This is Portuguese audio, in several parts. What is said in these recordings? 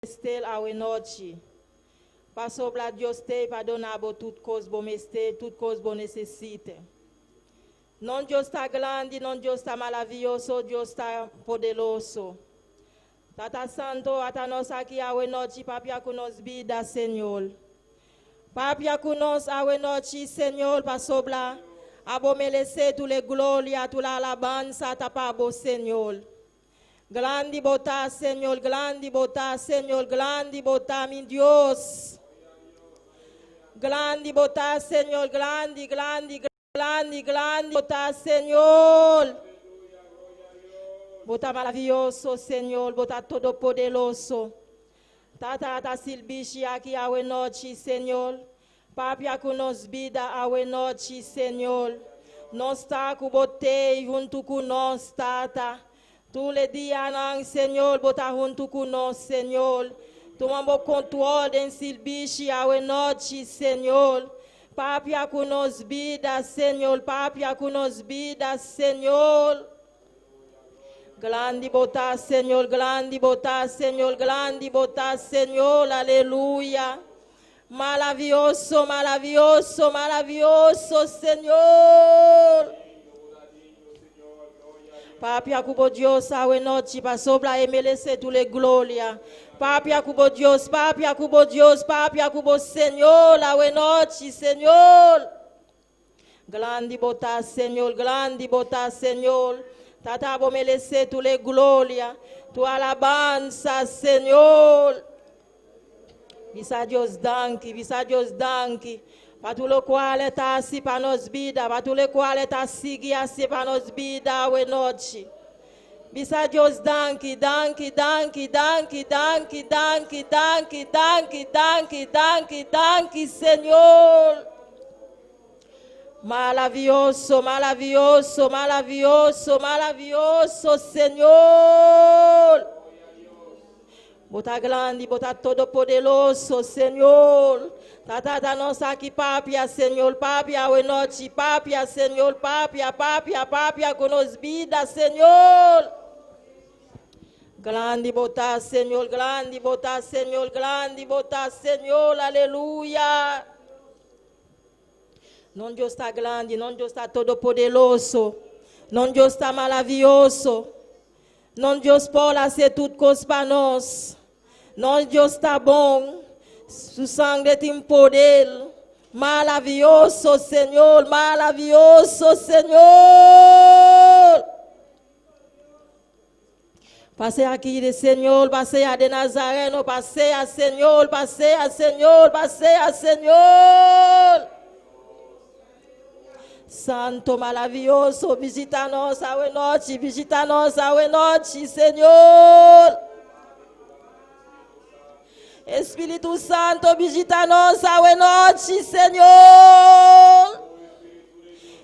Estel awe noite. Passou para Deus ter para donar tudo coisa bom mestre, tudo coisa bom necessita. Não Deus está grande, não Deus está maravilhoso, Deus está poderoso. Tata Santo, ata nós aqui awe noite, papia com nós vida, Senhor. Papia com nós awe noite, Senhor, passou para abomelecer toutes les glórias, toute la alabanza, tapabo, Senhor. Grande bota, Senhor, grande bota, Senhor, grande bota, meu Deus. Grande bota, Senhor, grande, grande, grande, grande bota, Senhor. Bota maravilhoso, Senhor, bota todo poderoso. Tata Silbishi aqui awe noite, Senhor. Papia com nós vida awe noite, Senhor. Nós está com botei junto com nós, Tata. Tous les dias, Senhor, bota junto com nós, Senhor. Tomamos controle em Silbishi awe noite, Senhor. Papia com nós vida, Senhor. Papia com nós vida, Senhor. Grande bota, Senhor, grande bota, Senhor, grande bota, Senhor, aleluia. Maravilhoso, maravilhoso, maravilhoso, Senhor. Papia cubo Dios, awe noite, passou para emerecer toutes les glórias. Papia cubo Dios, papia cubo Dios, papia cubo Senhor, awe noite, Senhor. Grande bota, Senhor, grande bota, Senhor. Tata bo merecer toutes les glórias, tua alabança, Senhor. Visa Deus danke, visa Deus danke. Para tudo o qual está assim para nós vida, para tudo o qual está seguir assim para nós vida, awe noite. Visa Deus danke, danke, danke, danke, danke, danke, danke, danke, danke, danke, danke, Senhor. Maravilhoso, maravilhoso, maravilhoso, maravilhoso, Senhor. Bota grande, bota todo poderoso, Senhor. Tata nossa aqui, papia, Senhor, papia, awe noite, papia, Senhor, papia, papia, papia, com nós vida, Senhor. Grande bota, Senhor, grande bota, Senhor, grande bota, Senhor, aleluia. Não Deus está grande, não Deus está todo poderoso, não Deus está maravilhoso, não Deus pode ser tudo coisa para nós, não Deus está bom, o sangue tem poder, maravilhoso Senhor, maravilhoso Senhor. Passeia aqui de Senhor, passeia de Nazareno, passeia Senhor, passeia Senhor, passeia Senhor. Santo maravilhoso, visita nós awe noite, visita nós awe noite, Senhor. Espírito Santo, visita nós awe noite, Senhor.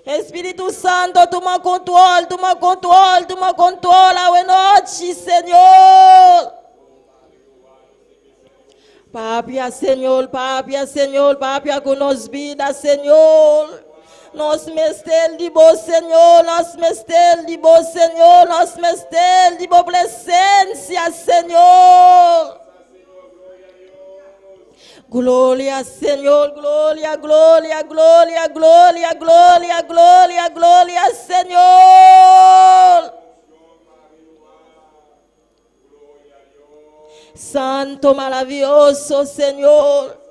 Espírito Santo, toma controle, toma controle, toma controle awe noite, Senhor. Papia, Senhor, papia com nós vida, Senhor. Nós mestel de bom Senhor, nós mestel de bom Senhor, nós mestel de boa presença, Senhor. Glória, Senhor, glória, glória, glória, glória, glória, glória, glória, Senhor. Santo maravilhoso, Senhor.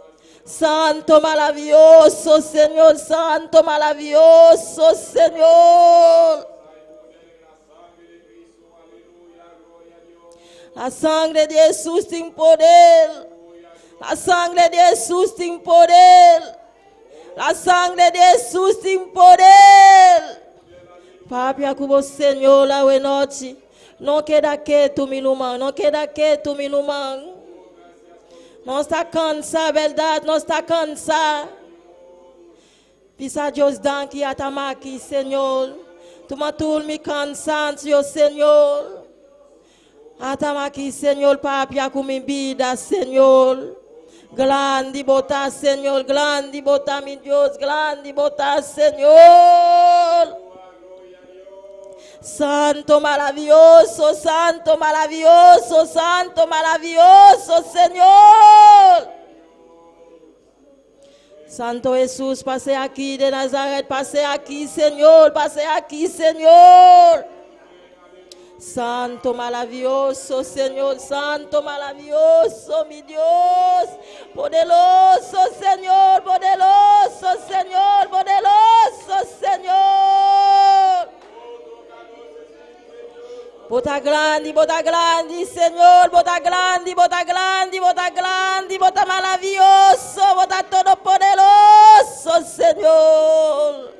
Santo maravilhoso, Senhor, santo maravilhoso, Senhor. A sangre de Jesus tem poder. A sangre de Jesus tem poder. A sangre de Jesus tem poder. Papia com você, Senhor, lá é noite. Não queda quieto, meu irmão, não queda quieto, meu irmão. Não está cansado, verdade, não está cansado. Pisa Deus danke atamaki, Senhor. Toma tudo me cansancio, Senhor. Atamaki, Senhor, papia com minha vida, Senhor. Grande bota, Senhor, grande bota, meu Deus, grande bota, Senhor. Santo maravilloso, santo maravilloso, santo maravilloso, Señor. Santo Jesús, pase aquí de Nazaret, pase aquí, Señor, pase aquí, Señor. Santo maravilloso, Señor, santo maravilloso, mi Dios. Poderoso, Señor, poderoso, Señor, poderoso, Señor. Bota grande, Señor, bota grande, bota grande, bota grande, bota maravilloso, bota todo poderoso, Señor.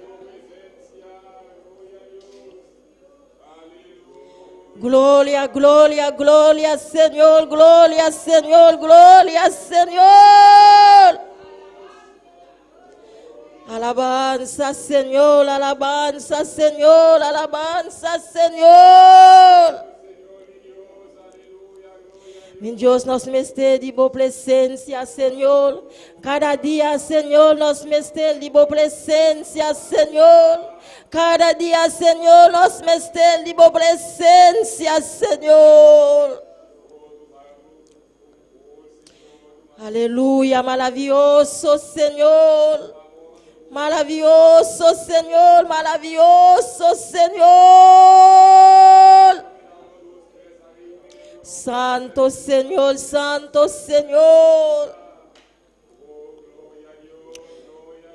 Gloria, gloria, gloria, Señor, gloria, Señor, gloria, Señor. Alabanza, Señor, alabanza, Señor, alabanza, Señor. Mi Dios, nos mete de boa presencia, Señor. Cada día, Señor, nos mete de boa presencia, Señor. Cada día, Señor, nos mete de boa presencia, Señor. Aleluya, maravilloso, Señor. Maravilloso, Señor, maravilloso, Señor. Santo Señor, santo Señor.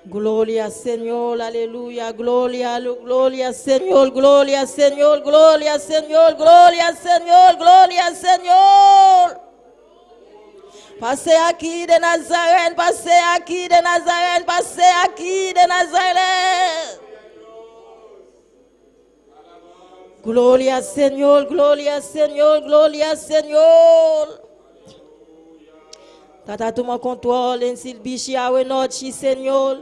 Gloria, Señor, aleluya, gloria, gloria, Señor, gloria, Señor, gloria, Señor, gloria, Señor, gloria, Señor. Pase aquí de Nazaret, pase aquí de Nazaret, pase aquí de Nazaret. Gloria, Señor, gloria, Señor, gloria, Señor. Tata, toma controle nesse bicho a noite, Senhor.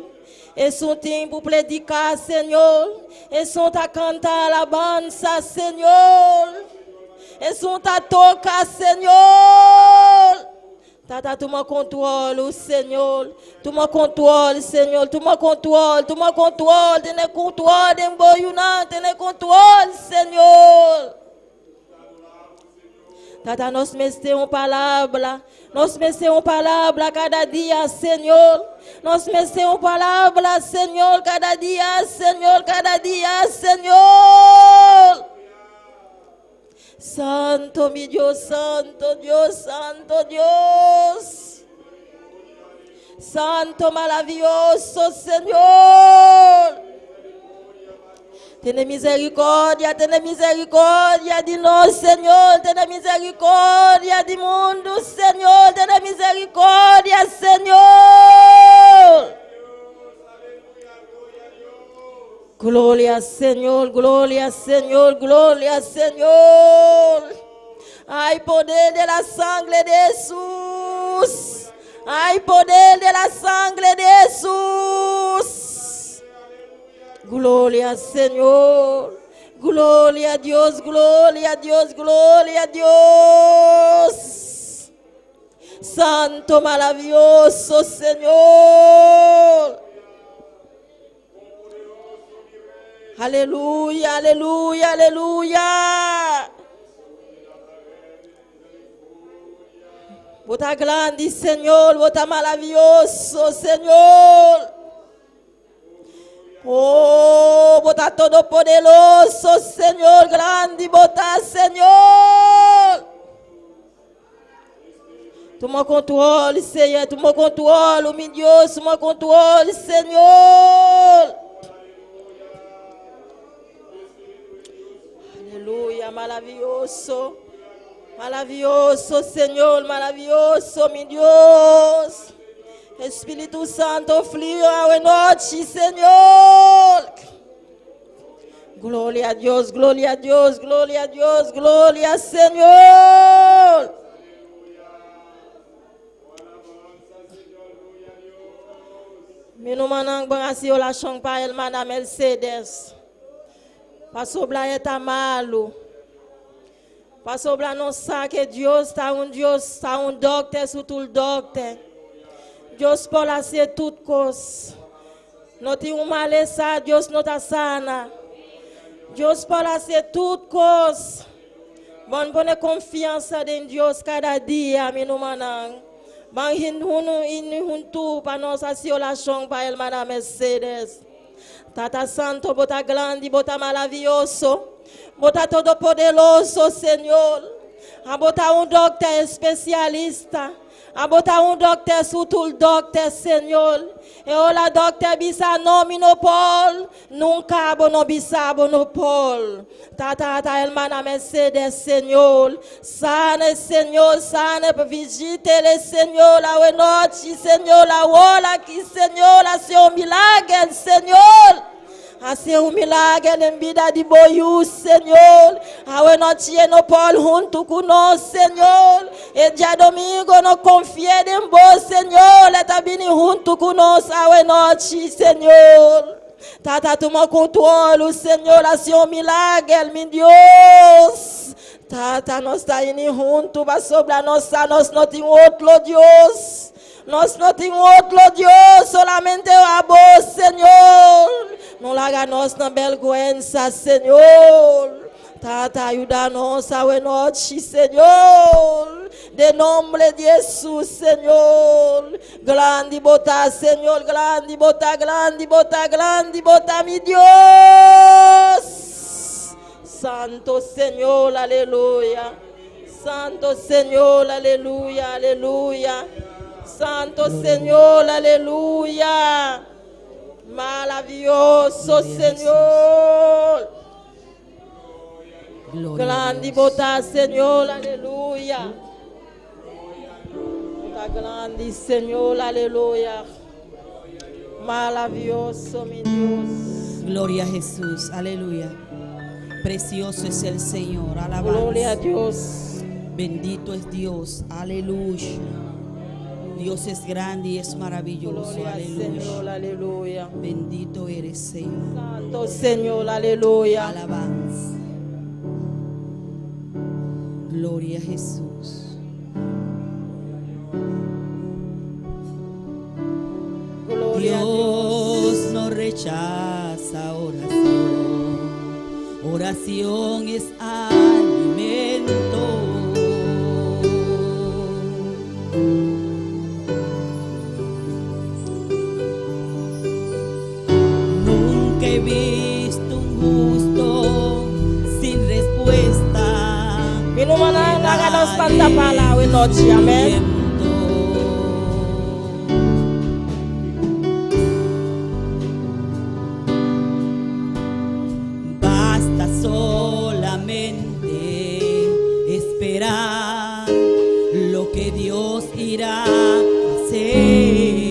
Esse um tempo para predicar, Senhor. Esse um tá cantar alabança, Senhor. Esse um tá tocar, Senhor. Tata, toma controle, Senhor. Toma controle, Senhor. Toma controle, toma controle. Tem controle, em boiunã. Tem controle, Senhor. Tata, nós merecemos uma palavra. Nós merecemos uma palavra cada dia, Senhor. Nós merecemos uma palavra, Senhor, cada dia, Senhor, cada dia, Senhor. Santo, mi Dios, santo Dios, santo Dios. Santo, maravilloso, Senhor. Tenha misericórdia de nós, Senhor. Tenha misericórdia do mundo, Senhor. Tenha misericórdia, Senhor. Glória, Senhor, glória, Senhor, glória, Senhor. Ai, poder de la sangre de Jesus. Ai, poder de la sangre de Jesus. Glória, Senhor. Glória a Deus, glória a Deus, glória a Deus. Santo, maravilhoso, Senhor. Aleluia, aleluia, aleluia. Bota grande, Senhor, bota maravilhoso, Senhor. Oh, bota todo poderoso, Senhor, grande, bota, Senhor. Toma controle, Senhor, toma controle, meu Deus, toma controle, Senhor. Aleluia, maravilhoso, maravilhoso, Senhor, maravilhoso, meu Deus. Espírito Santo, fluya en noche, Señor. Gloria a Dios, gloria a Dios, gloria a Dios, gloria, Señor. Minu manang bangasi ola chong pa el Madame Mercedes. Passou bla eta malo. Passou bla não sabe que Deus está um doctor, sou tout doctor. Deus pode fazer tudo coisa. Não tem uma maleza, Deus não está sana. Dios para hacer toute cause. Bon bonne confiança em Deus cada dia, meu manang. Bang huntu para nossa oração para el Madame Mercedes. Tata Santo, bota grande, bota maravilhoso, bota todo poderoso, Senhor. A botar doctor especialista. A botar doctor sutul doctor, Senhor. E ola doctor bisa nominopol. Nunca abono bisa abonopol. Tata hermana Mercedes, Senhor. Sane, Senhor, sane. Visite-le, Senhor. A noite, Senhor. A hora aqui, Senhor. A seu milagre, Senhor. A seu milagre na vida de Boiú, Senhor. A noite no polo junto conosco, Senhor. E dia domingo não confia em vós, Senhor. Ele está vindo junto conosco a noite, Senhor. Tata toma controle, Senhor. A seu milagre, meu Deus. Tata, nós está indo junto para sobre nós não temos outro Deus. Nós não temos outro Deus, solamente a vós, Senhor. Não larga nós na vergonha, Senhor. Tata, ajuda-nos a noite, Senhor. De nome de Jesus, Senhor. Grande botar, Senhor. Grande botar, grande botar, grande botar, meu Deus. Santo Senhor, aleluia. Santo Senhor, aleluia, aleluia. Santo Senhor, aleluia. Maravilhoso, Senhor. Grande botar, Senhor, aleluia. Botar grande, Senhor, aleluia. Maravilhoso, meu Deus. Gloria a Jesús, aleluya. Precioso es el Señor, alabanza. Gloria a Dios. Bendito es Dios, aleluya. Dios es grande y es maravilloso, Gloria al aleluya. Señor, aleluya. Bendito eres, Señor. Santo Señor, aleluya. Alabanza. Gloria a Jesús. Gloria a Dios. Dios no rechaza oración. Oración es alimento. Nunca he visto un justo sin respuesta. Minu mana naganos pantapala we noche, amen. Basta solamente esperar lo que Dios irá a hacer.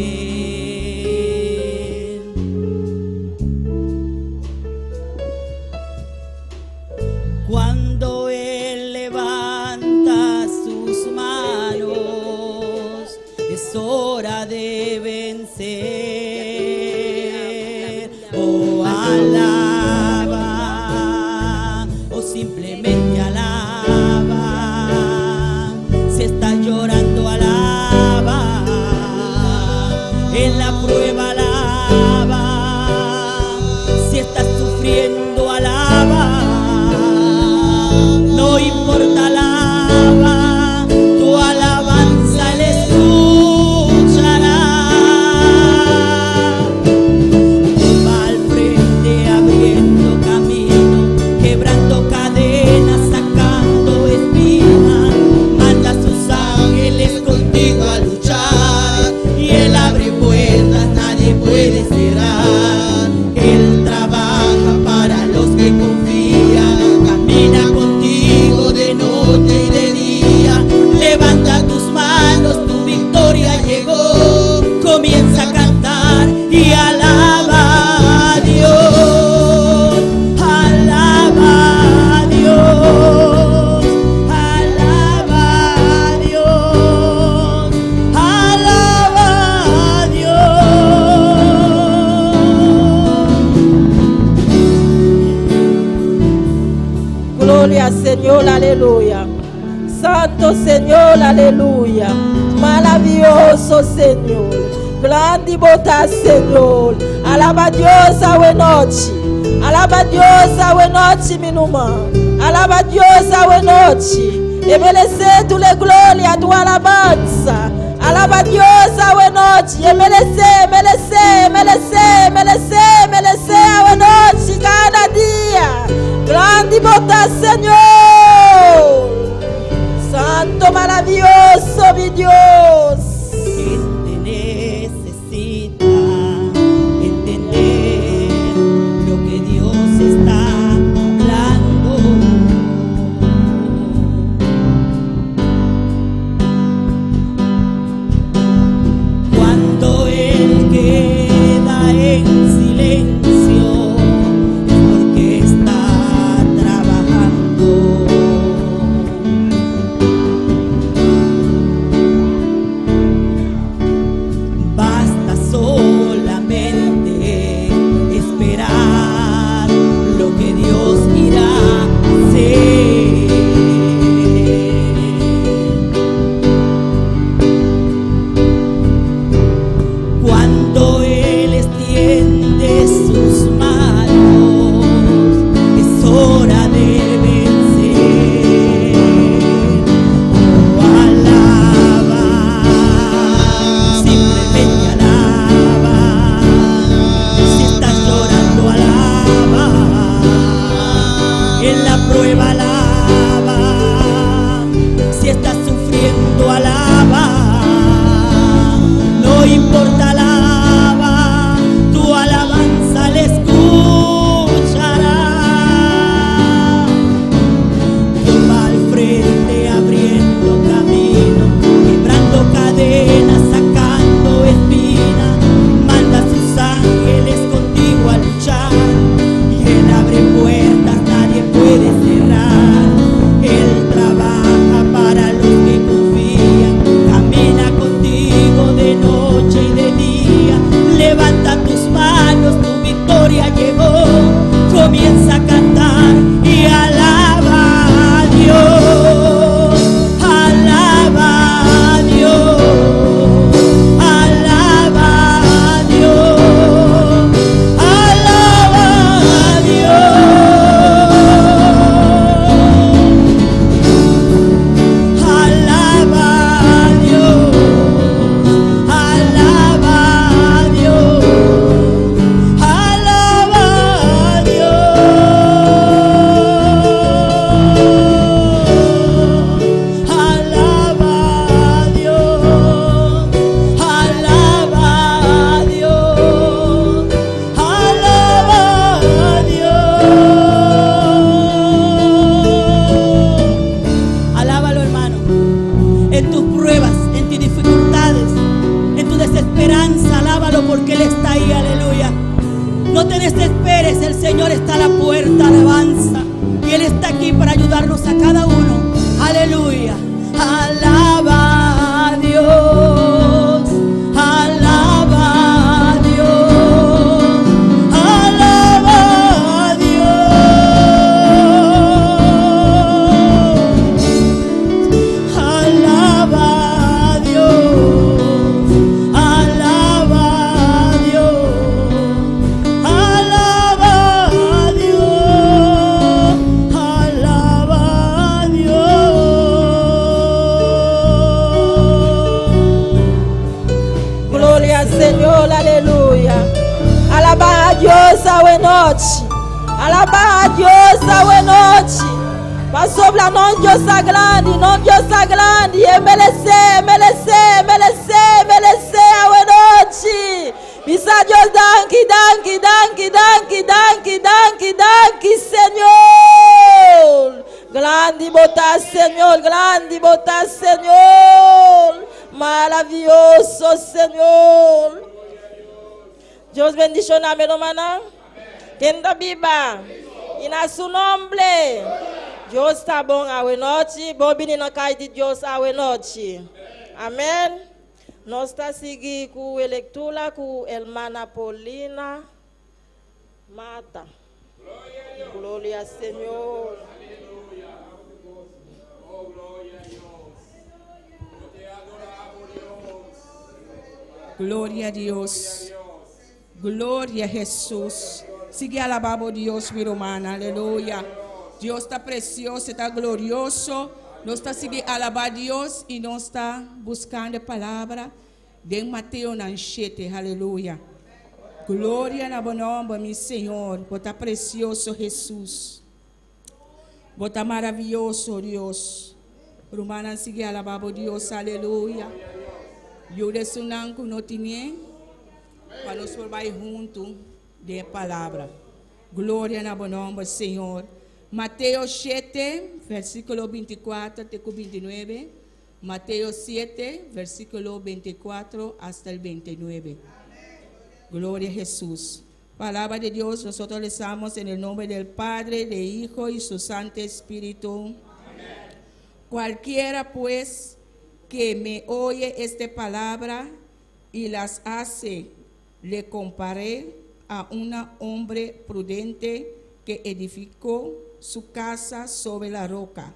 Cuando Él levanta sus manos, es hora de vencer. Oh, alaba, o simplemente alaba. Si está llorando, alaba. En la prueba, alaba. Si estás sufriendo, alaba. No importa, alaba, tu alabanza le escuchará. Va al frente abriendo camino, quebrando cadenas, sacando espinas. Manda a sus ángeles contigo a luchar, y Él abre puertas, nadie puede cerrar. Él trabaja para los que confían, camina contigo de noche y de día. Levanta tus manos, tu victoria llegó. Comienza a cantar y alaba a Dios. Alaba a Dios. Alaba a Dios. Alaba a Dios. Gloria al Señor, aleluya. Santo Señor, aleluya. Maravilloso Señor. Grande botar, Señor. Alaba a Dios a noche. Alaba Dios a noche, mi numa. Alaba Dios a noche. Y merece tu le gloria, tu alabanza. Alaba Dios a noche. Y merece a noche cada día. Grande bota, Señor. Santo maravilloso, mi Dios. Gente necesita entender lo que Dios está hablando. Cuando Él queda en silencio es porque está trabajando. Basta solamente esperar lo que Dios irá a hacer. Cuando Él extiende sus manos, es hora de vencer. Oh, alaba, simplemente alaba. Si estás llorando, alaba. En la prueba, alaba. Si estás sufriendo, alaba. No importa, alaba. Tu alabanza le escuchará. Dios va al frente abriendo camino, quebrando cadenas, sacando espinas. Manda a sus ángeles contigo a luchar. Y Él abre puertas, nadie puede cerrar. Él trabaja para los que confían. Camina contigo de noche y de día. Levanta tus manos, tu victoria llegó. Comienza a cantar y alaba a Dios. Alaba a Dios. Alaba a Dios. Alaba a Dios. Alaba a Dios. Alaba a Dios. Alaba a Dios. Alaba a Dios. Alaba a Dios. Alaba a Dios. Alábalo, hermano. En tus pruebas, en tus dificultades, en tu desesperanza, alábalo porque Él está ahí, aleluya. No te desesperes, el Señor está a la puerta, alabanza. Y Él está aquí para ayudarnos a cada uno, aleluya. Alaba a Dios, alaba a Dios, alaba a Dios. Alaba a Dios, alaba a Dios, alaba a Dios, alaba a Dios. Gloria al Señor, aleluya. Alaba a Dios a noche. Alaba a Dios a noche. Pa sobre a non Dios a grande, non Dios a grande. E merece a noche. Bisa Dios, danke, Señor. Grande botar, Señor. Maravilloso, Señor. Dios bendiciona, hermana. Quem Biba. E na seu nome. Dios está bom a noite. Bom vir na casa de Deus a noite. Amém. Nós está seguindo com a leitura com a irmã Paulina Mata. Glória ao Senhor. Gloria a Dios. Gloria a Jesús. Sigue alabando Dios, mi hermana, aleluya. Dios está precioso, está glorioso. No está siguiendo alabar a Dios y no está buscando palabra de Mateo Nanchete, aleluya. Gloria a buen nombre, mi Señor. Vos está precioso, Jesús. Vos está maravilloso, Dios. Hermana, sigue alabando Dios, aleluya. Yo de su nombre no tiene para nos volver juntos de palabra. Gloria a buen nombre, Señor. Mateo 7, versículo 24 hasta 29. Mateo 7, versículo 24 hasta el 29. Gloria a Jesús. Palabra de Dios, nosotros les damos en el nombre del Padre, del Hijo y su Santo Espíritu. Amén. Cualquiera pues que me oye esta palabra y las hace, le comparé a un hombre prudente que edificó su casa sobre la roca.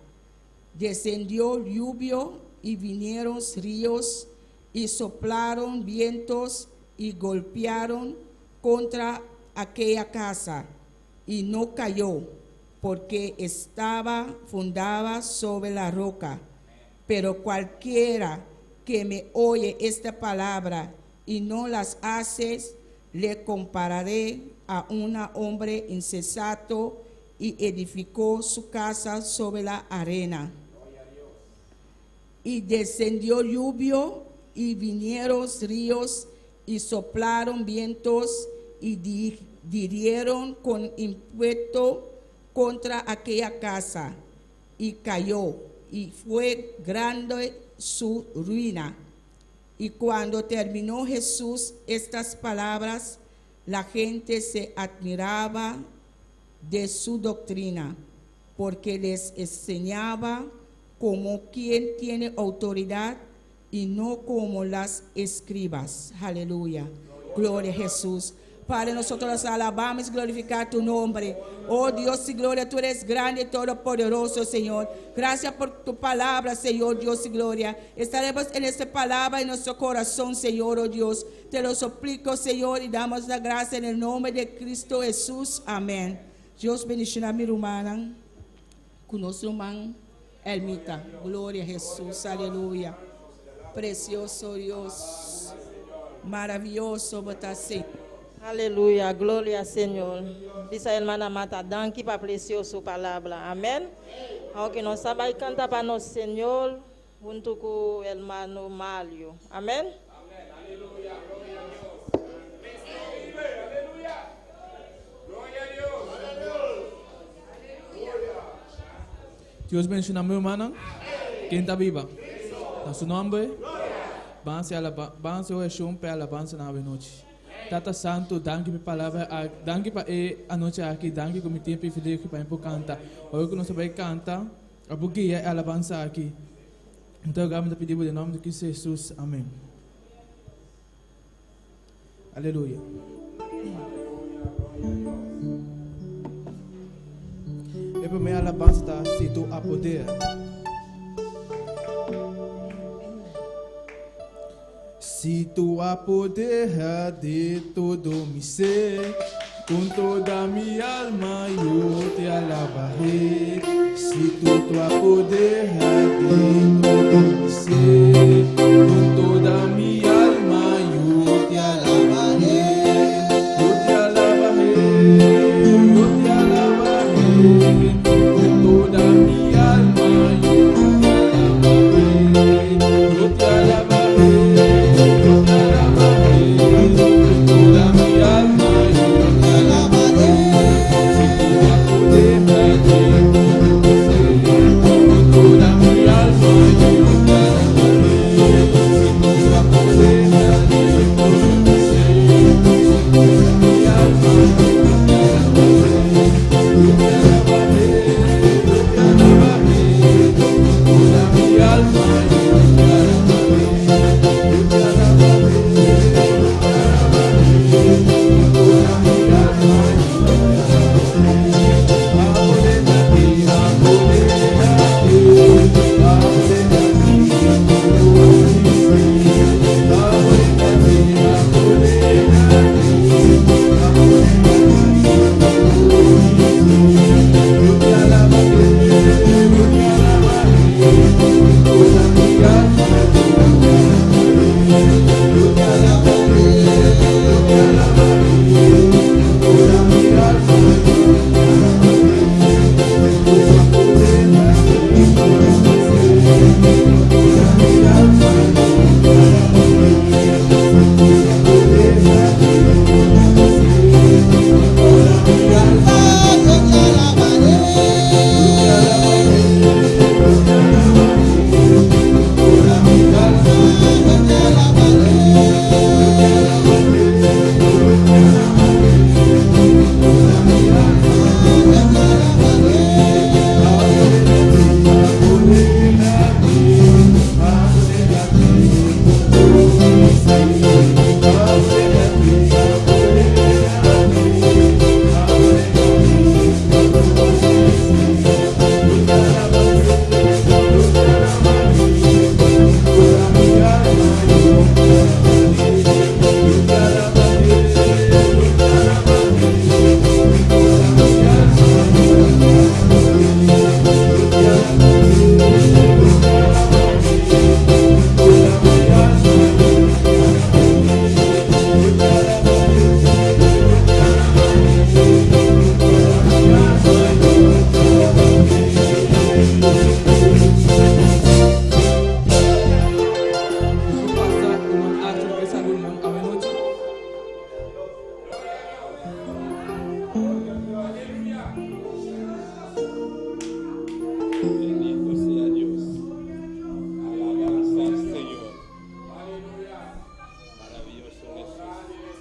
Descendió lluvia y vinieron ríos y soplaron vientos y golpearon contra aquella casa y no cayó porque estaba fundada sobre la roca. Pero cualquiera que me oye esta palabra y no las hace, le compararé a un hombre insensato y edificó su casa sobre la arena. Y descendió lluvia y vinieron ríos y soplaron vientos y dirieron con ímpetu contra aquella casa y cayó y fue grande su ruina. Y cuando terminó Jesús estas palabras, la gente se admiraba de su doctrina, porque les enseñaba como quien tiene autoridad y no como las escribas. Aleluya. Gloria a Jesús. Padre, nosotros los alabamos y glorificar tu nombre. Oh Dios y gloria, tú eres grande y todopoderoso, Señor. Gracias por tu palabra, Señor, Dios y gloria. Estaremos en esta palabra en nuestro corazón, Señor, oh Dios. Te lo suplico, Señor, y damos la gracia en el nombre de Cristo Jesús. Amén. Dios bendiga a mi hermana, con nuestro hermano Elmita. Gloria a Jesús, aleluya. Precioso Dios, maravilloso, botasí. Aleluya, gloria al Señor. Dice hermana Mata, danke para precioso palabra. Amén. Aunque nos sabe cantar para nuestro Señor, junto con el hermano Mario. Amén. Aleluya, gloria a Dios. Aleluya. Gloria a Dios. Dios bendiga a mi hermana. ¿Quién está viva? En su nombre. Vamos a oración para alabanza na noite. Tata Santo, danke por palavra, danke para a noite aqui, danke por meu tempo e filho que para cantar. Hoje que nós vamos cantar, a porque é alabança aqui. Então, vamos pedir em nome de Cristo Jesus. Amém. Aleluia. E para minha alabança está sido a poder. Se tu há poder de todo mi ser, com toda minha alma eu te alabarei. Se tu há poder de todo mi ser, com toda minha alma eu te alabarei. Eu te alabarei, eu te alabarei. Com toda minha alma eu te alabarei.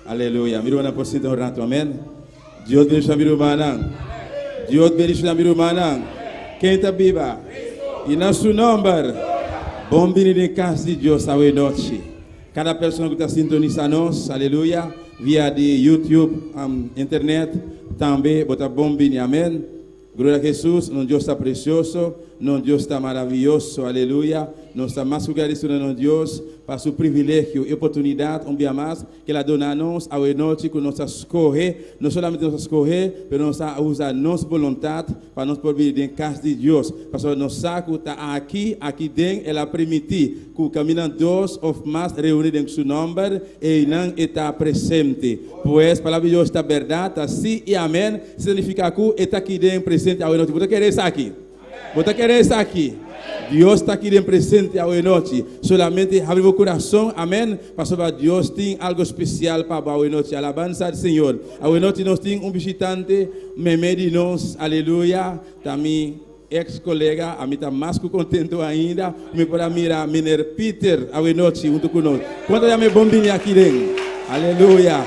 Aleluya. Mira una porcita un rato, amén. Dios bendice a mi hermana. Dios bendice a mi hermana. Quem está viva? E na seu nome, bom venir em casa de Deus hoje noite. Cada pessoa que está sintonizando nós, aleluia, via de YouTube, internet, também, bota bom venir, amém. Glória a Jesus, nosso Deus está precioso, nosso Deus está maravilhoso, aleluia. Nós estamos mais agradecidos a Deus para seu privilégio e oportunidade, um dia mais, que Ele dona a nós, a noite, que nós escolher, não somente nós escolher, mas nós usar nossa vontade para nós poder vir em casa de Deus. Pastor, nós sabemos que está aqui dentro, Ela permitir que caminham dois ou mais reunidos em seu nome, e não está presente. Pois, a palavra de Deus está verdade, está sim e amém, significa que está aqui dentro presente a noite. Você quer estar aqui? Você quer estar aqui? Deus está aqui presente hoje noite. Solamente abre o coração, amém. Pastor, Deus tem algo especial para hoje noite. Alabança ao Senhor. Hoje noite nós temos visitante, meme de nós, aleluia. Também ex-colega, a mim está mais contento ainda. Me para mirar, Miner Peter, hoje noite, junto conosco. Quanto já me bombinha aqui dentro? Aleluia.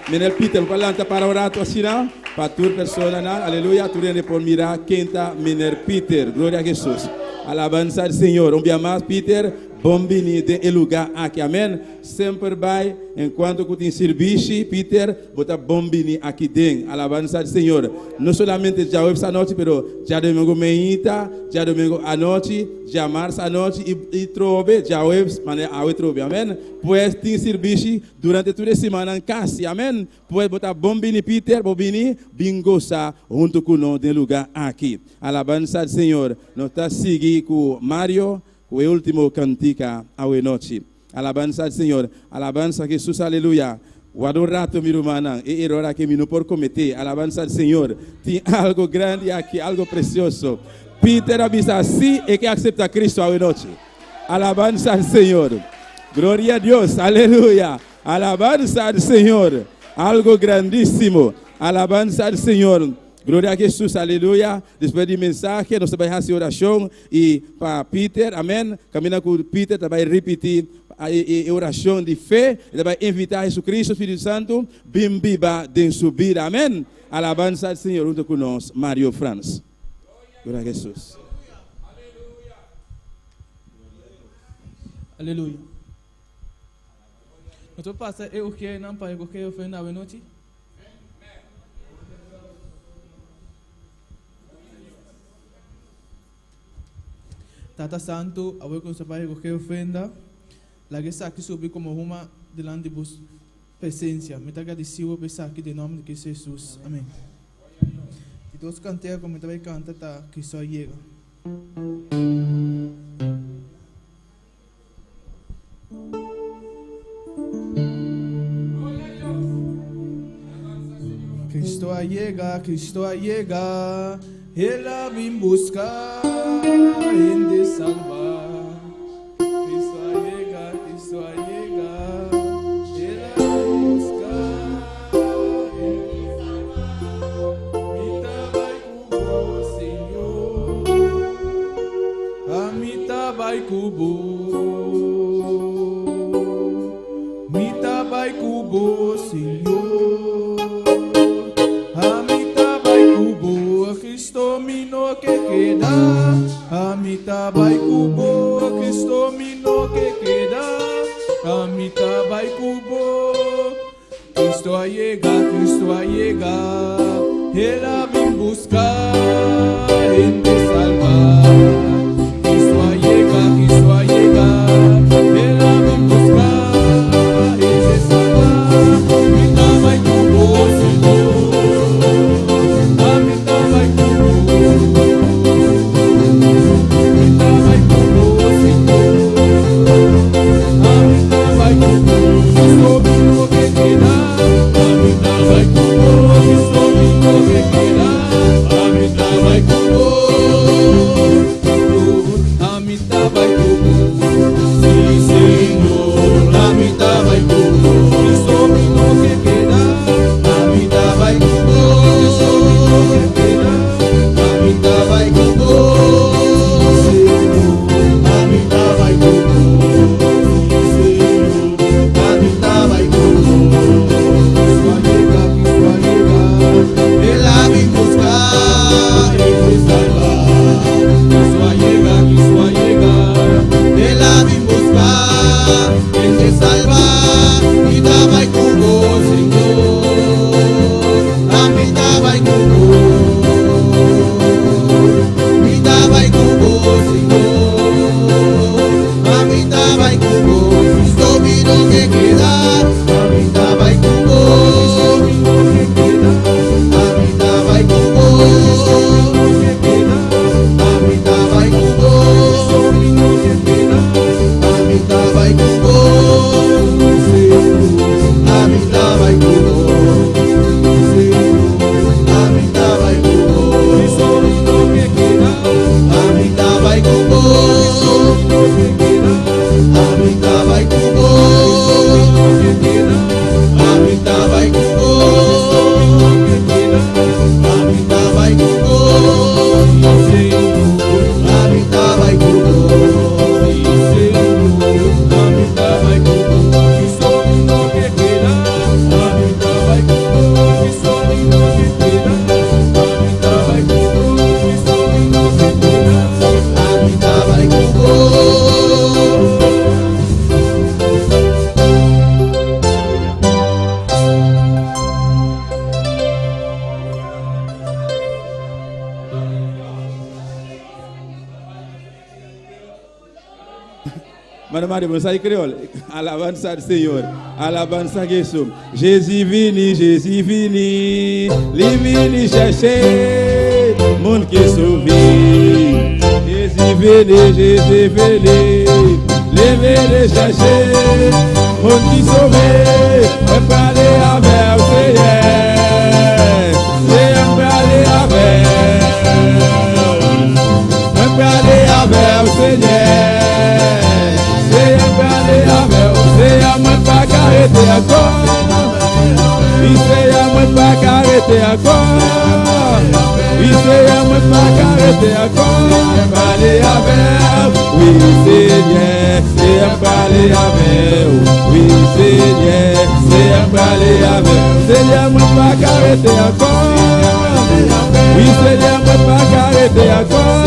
Miner Peter, para orar, assim, não? Para toda pessoa, aleluia, tu viene por mirar quem está Miner Peter, glória a Jesus. Alabança ao Senhor. Um dia mais, Peter, bom venir de lugar aqui, amém. Sempre vai, enquanto que tem serviço, Peter, bota bom venir aqui dentro. Alabança ao Senhor. Não somente já hoje à noite, mas já domingo meia, já domingo à noite, já março à noite e trove, já hoje, mas a trove, amém. Pois tem serviço durante toda a semana em casa, amém. Pois bota bom venir, Peter, bom venir, bingosa, junto com nós de lugar aqui. Alabança ao Senhor. Nós está seguindo com Mário, com o último cantica hoje noite. Alabança ao Senhor. Alabança a Jesus, aleluia. O adorato, meu irmão, e erro que me não por cometer. Alabança ao Senhor. Tem algo grande aqui, algo precioso. Peter avisa assim e que aceita Cristo hoje noite. Alabança ao Senhor. Glória a Deus, aleluia. Alabança ao Senhor. Algo grandíssimo. Alabança ao Senhor. Glória a Jesus, aleluia. Depois de mensagem, nós vamos fazer oração e para Peter, amém. Caminhando com Peter, vai repetir a oração de fé. Ele vai invitar Jesus Cristo, Espírito Santo, bem viva de sua vida, amém. Alabança ao Senhor, junto com nós, Mário Franz. Glória a Jesus. Aleluia. Então passa eu que não para eu que eu fui na noite. Tata Santo, agora que você vai qualquer ofenda, lá que está aqui sobre como uma delante de vos presença. Me está agradecido por estar aqui em nome de Jesus. Amém. E todos canteiros como também canta, tá que só chega. Cristo llega, Ela vem buscar, de salvar. Cristo llega, Ela vem buscar, de salvar. Mita vai cubo, Senhor. Mita vai cubo. Mita vai cubo, Senhor. Cristo mino que queda, amita vai cubo. Cristo mino que queda, amita vai cubo. Cristo a llegar, Ela vem buscar, gente salvar. Cristo a llegar, Ela vem buscar, gente salvar. Amita vai cubo, Senhor. Vai Maria, você aí crioulo. Alabança ao Senhor. Alabança a Jesus. Jesus vini, li vini chercher. Monde qui sauvé. Jesus vini, li vini chercher. Monde qui sauvé. On peut aller avec le Seigneur. On peut aller avec. On peut aller avec le Seigneur. Seigneur, moi pas arrêter encore. Oui, Seigneur, moi pas arrêter encore. Oui, Seigneur, moi pas arrêter encore. Parler avec, oui, Seigneur, Seigneur, parler avec. Oui, Seigneur, Seigneur, parler avec. Seigneur, moi pas arrêter encore. Oui, Seigneur, moi pas arrêter encore.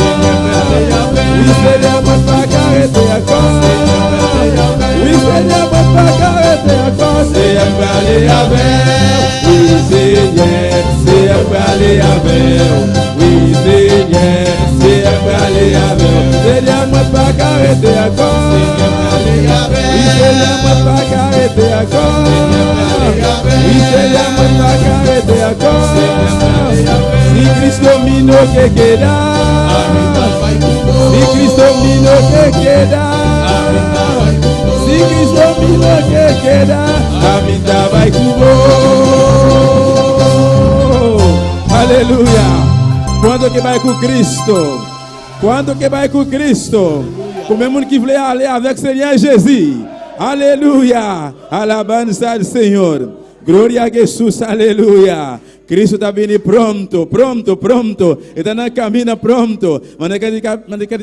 Oui, Seigneur, moi pas arrêter encore. Oui, Seigneur, moi pas arrêter encore. Seigneur, parler avec. Oui, Seigneur, Seigneur, parler avec. Oui, Seigneur, Seigneur, parler avec. Seigneur, moi pas arrêter encore. Oui, Seigneur, moi pas arrêter encore. Oui, Seigneur, moi pas arrêter encore. Si Cristo mino que queda. Si Cristo mino que queda. Si Cristo mino que queda. Amita vai cubo. Aleluia. Quando que vai com Cristo? Quando que vai com Cristo? Como é que voulait aller avec Seigneur Jésus. Aleluia. Alabanza ao Senhor. Glória a Jesus. Aleluia. Cristo está vindo pronto. Está na caminho pronto. Mas não quer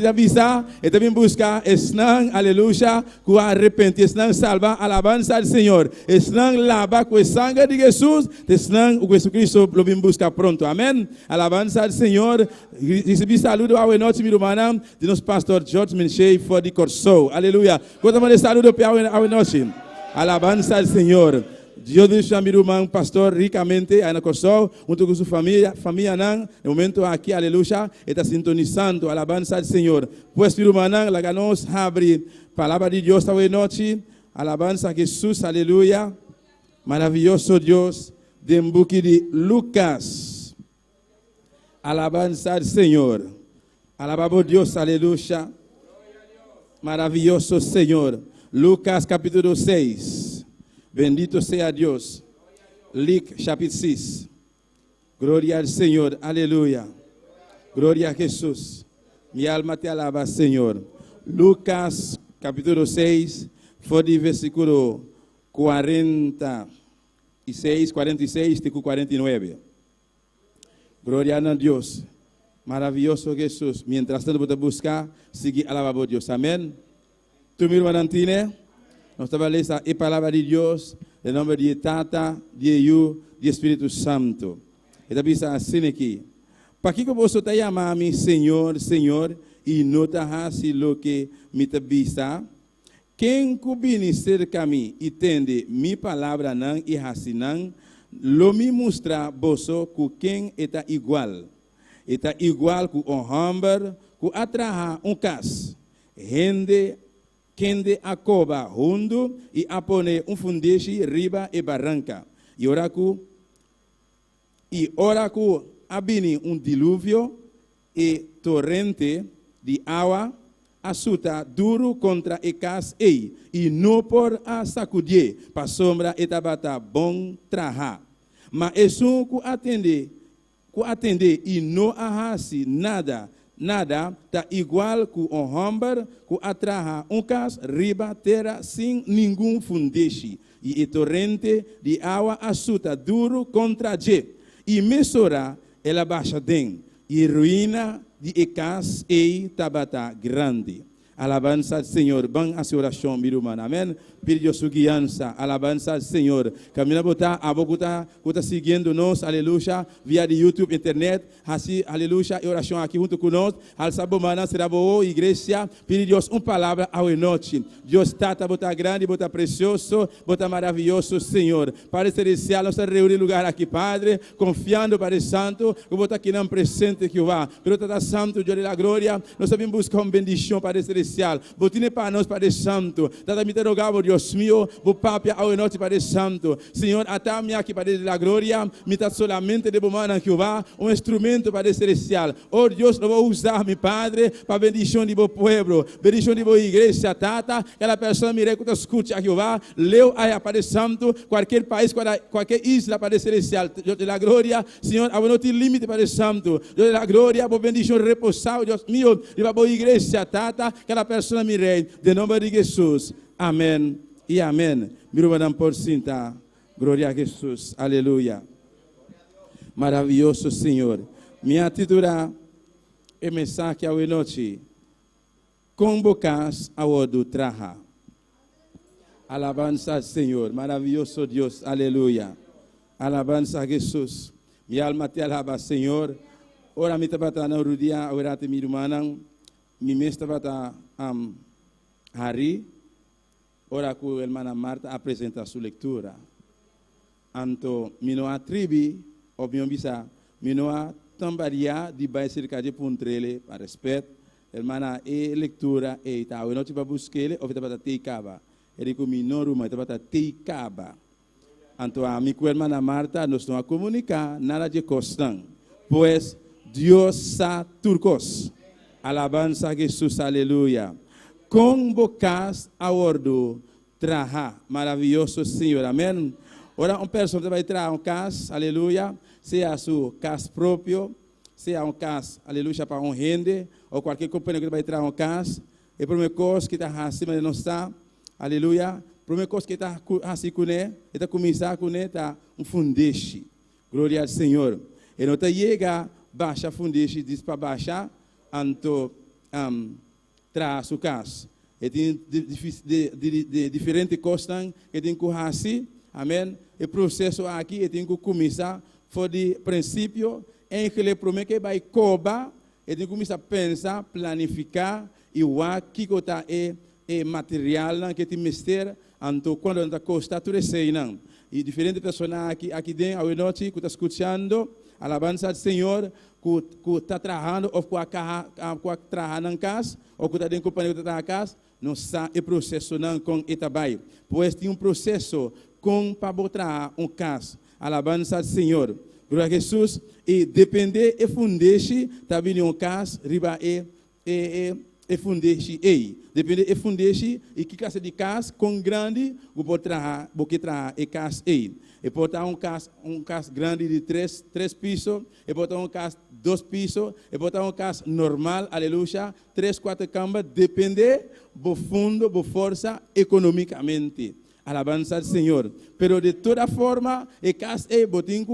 avisar. Está vindo buscar. Estão, aleluia, com arrepender. Estão salvar. Alabança ao Senhor. Estão lavar com o sangue de Jesus. Estão, o Jesus Cristo lo vem buscar pronto. Amém. Alabança ao Senhor. Recebi saludo ao nosso irmão de nosso pastor George Menchei for de Corso. Aleluia. Quanto mais saludo ao nosso. Alabança ao Senhor. Deus deixa meu irmão pastor ricamente aí na Corso, junto com sua família no momento aqui, aleluia, está sintonizando, alabança ao Senhor. Pois meu irmão, lá nós abre palavra de Deus esta noite, alabança a Jesus, aleluia, maravilhoso Deus, de book de Lucas, alabança ao Senhor, alabamos Deus, aleluia, maravilhoso Senhor, Lucas capítulo 6. Bendito sea Dios. Luc chapitre 6. Glória ao Senhor. Aleluia. Glória a Jesus. Minha alma te alaba, Senhor. Lucas capítulo 6, foi de versículo 46, 46 e 49. Glória a Deus. Maravilhoso Jesus. Mientras tanto, vou buscar, seguir alabando a Deus. Amém. Tu, meu irmão, nós trabalhamos a palavra de Deus, em nome de Tata, de Eu, de Espírito Santo. E também assim aqui. Para que você está chamando Senhor, Senhor, e não está fazendo o que me tabisa? Quem cubine cerca de mim e entende minha palavra não e assim lo me mostra você com quem está igual. Está igual com um homem que atraha caso. Kende a cova hundo e apone fundeshi riba e barranca. E ora ku abini dilúvio e torrente de água asuta duro contra e cas e não por a sacudir para sombra e tabata bom traha. Mas isso ku atende e não ahasi nada está igual com um homem que atraha cas riba terra sem nenhum fundeshi e torrente de água asuta duro contra je e mesura ela baixa den e ruína de cas e tabata grande. Alabança ao Senhor. Bem a sua oração, meu irmão. Amém. Pediu sua guiança. Alabança ao Senhor. Caminha botar, a boca está seguindo nós, aleluia, via de YouTube, internet, assim, aleluia, e oração aqui junto conosco. Al sabomana será boa igreja. Pediu Deus uma palavra ao noite. Deus está botar grande, botar precioso, botar maravilhoso, Senhor. Para celestial, nós estamos reunidos em lugar aqui, Padre, confiando para o Santo, que botar aqui não presente que vá. Pero está santo, Deus da glória. Nós sabemos buscar uma bendição para celestial. celestial. Botine para nós, Padre Santo. Tata me te rogamos, Dios mío, bo papia a noite, Padre Santo. Senhor, atame aqui, Padre de la Gloria, me tá solamente de bomana Jehová, instrumento, Padre celestial. Oh Deus, eu vou usar, meu Padre, para bendição de bo pueblo, bendição de bo igreja, Tata, aquela pessoa me recuta, escute a Jehová, leu a Padre Santo, qualquer país, qualquer isla, Padre celestial. Deus de la Gloria, Senhor, a não te limite, Padre Santo. Deus de la Gloria, bo bendição repousar, Deus meu, de bo igreja, Tata, aquela pessoa me rei, de nome de Jesus. Amém e amém. Miro madame por cinta. Glória a Jesus. Aleluia. Maravilhoso Senhor. Minha titular é mensagem ao noite. Convocas ao do traja. Alabança ao Senhor. Maravilhoso Deus. Aleluia. Alabança a Jesus. Minha alma te alaba, Senhor. Ora me tabata na rudia, ora te mirumanang. Mi mesta bata Hari. Ora que a irmã Marta apresenta sua leitura. Anto, minoa tribi, ou minoa tambaria de baixo cerca de puntrele, para respeito. Irmã, leitura, tá. Eu não te vou buscar ele, ou te vai ter caba. Ele com minoro, mas te vai ter caba. Anto, a minha irmã Marta, nós não a comunicar nada de costan. Pois, Deus sa turcos. Alabança a Jesus, aleluia. Convocas a ordo traha, maravilhoso Senhor, amém. Ora, uma pessoa vai trazer um caso, aleluia, seja seu caso próprio, seja um caso, aleluia, para um rende, ou qualquer companhia que vai trazer um caso, e a primeira coisa que está acima de nós, aleluia, a primeira coisa que está assim com ele, está começar com ele, está um fundeixe, glória ao Senhor. E não está chega, baixa fundeixe, diz para baixar, anto, traz o caso. E tem diferentes coisas que tem que fazer, amém? O processo aqui tem que começar, foi de princípio, em que ele promete que vai cobrar, e tem que começar a pensar, planificar, e o que está é material que tem mistério, então quando está costa tudo isso não. E diferentes pessoas aqui dentro, à noite, que está escutando, alabança ao Senhor, que está trabalhando, ou que está trabalhando em casa, ou que está dentro da companhia que está na casa, não sabe o processo não com Itabai. Pois tem um processo com para botar um caso. Alabança ao Senhor. Glória a Jesus. E depender e fundeixe, também um caso, riba e fundeixe ei. Depende e fundeixe e que classe de caso com grande, o botar e caso ei. E botar um caso grande de 3 pisos, e botar um caso 2 pisos, e botar um caso normal, aleluia, 3, 4 camas, depende do fundo, da força economicamente. Alabança ao Senhor. Pero de toda forma, e caso é botinho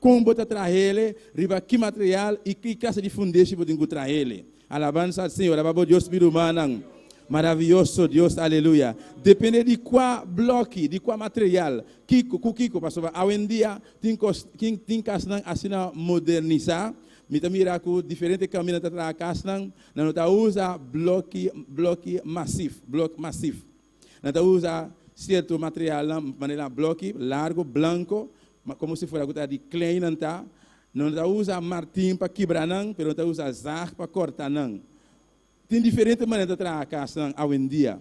como botar trazer riba que material e que classe de fundeixe botinho trazer. Alabança ao Senhor. Alabado Deus birumanang. Maravilhoso Deus, aleluia. Depende de qual bloco, de qual material. Kiko, pastor. Hoje em dia, tem casos assim modernizar. Me mira com diferentes caminhos para a casa. Não usa bloco massivo. Não usa certo material, maneira bloco, largo, branco, como se fosse de clay. Não usa martim para quebrar, mas não usa zar para cortar. Tem diferentes maneiras de trabalhar a casa hoje em dia.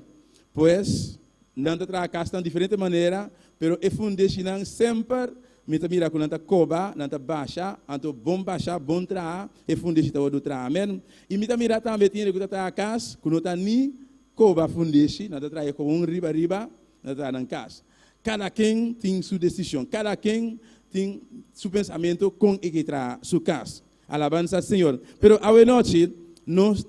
Pois, não trabalhar a casa de diferente maneira, mas o fundamento sempre, me mira com a coba, não baixa, então bom baixar, bom trabalhar, e fundamento do trabalho. Amém? E me mira também tem que trabalhar a casa, quando não nem coba fundamento, não trabalhar com um riba, não trabalhar na casa. Cada quem tem sua decisão, cada quem tem seu pensamento com o que trabalha sua casa. Alabança ao Senhor. Pero a noite, nós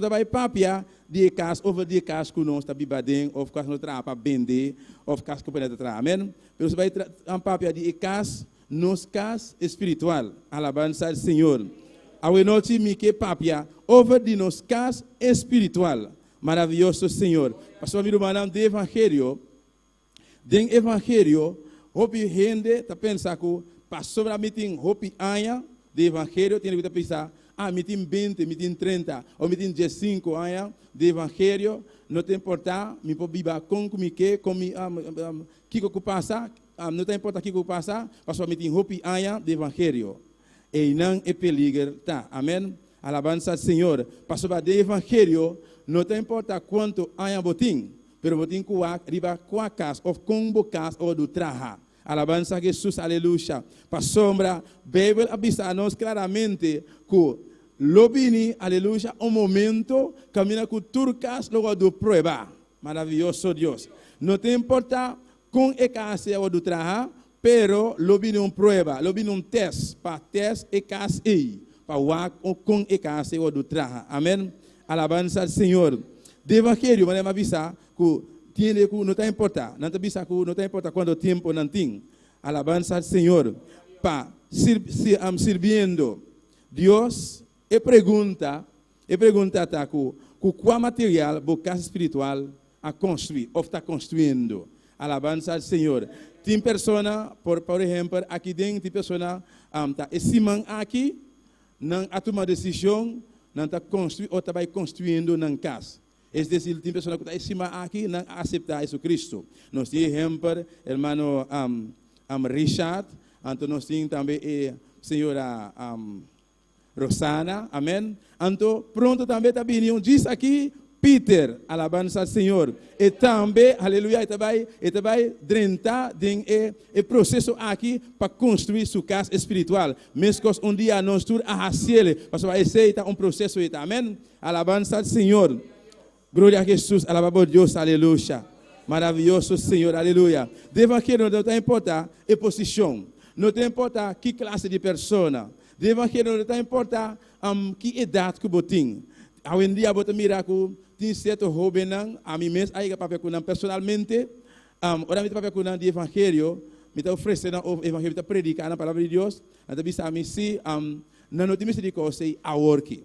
vai papia de casa, ou de casa que nós está bibadem, ou casa nós trabalha para vender, ou casa que pode trabalhar. Amém? Pero você vai papia de casa, nos casa espiritual. Alabança ao Senhor. A noite me que papia, over de nos casa espiritual. Maravilhoso Senhor. Pastor meu irmão de evangelho, hopi gente está pensando que pastor a meeting hopi aya de evangelho tem que pensar meeting 20, meeting 30 ou meeting 15 aya de evangelho não tem importar me pode biba com que passa não tem importar que passa pastor meeting hopi aya de evangelho e não é peligro tá amém alabança ao Senhor pastor de evangelho não te importa quanto há botim, pero botim cuac, riba cuacas, ou com bocas, ou do traja. Alabanza a Jesus, aleluia. Para sombra, Bíblia avisa-nos claramente que lobini, aleluia, momento, camina com turcas, logo do prueba. Maravilhoso Deus. Não te importa com e casa ou do traja, pero lobini prueba, lobini teste, para teste e casa para o com e casa ou do traja. Amém. Alabanza ao Senhor. De evangelho, mas avisa que tiene que não te importa, não te avisa que não te importa quanto tempo não tem. Alabanza ao Senhor. Pa sirviendo Deus e pergunta tá que qual material o casa espiritual a construir, ou está construindo. Alabanza ao Senhor. Tem pessoa, por exemplo, aqui dentro, tem pessoa tá estimando aqui, não a tomar decisão, não está construindo ou está construindo na casa. É decir, tem pessoas que estão estimando aqui, não aceitar Jesus Cristo. Nós temos exemplo, irmão Richard, então nós temos também a senhora Rosana, amém? Então, pronto também está vindo, diz aqui, Peter, alabanza ao Senhor. E também, aleluia, e vai drentar o processo aqui para construir sua casa espiritual. Mesmo que dia nós todos arrasele, mas vai ser processo, amém? Alabanza ao Senhor. Glória a Jesus, alabado Deus, aleluia. Maravilhoso Senhor, aleluia. Deva que não te importa a posição, não te importa que classe de pessoa, deva que não te importa que idade que você tem. Hoje em dia, você mira que tem certo jovem, a mim mesmo, aí para ver personalmente, ora me para ver com o evangelho, me está oferecendo o evangelho, está predicando a palavra de Deus, então bisa a mim se não notimos de coisa a work.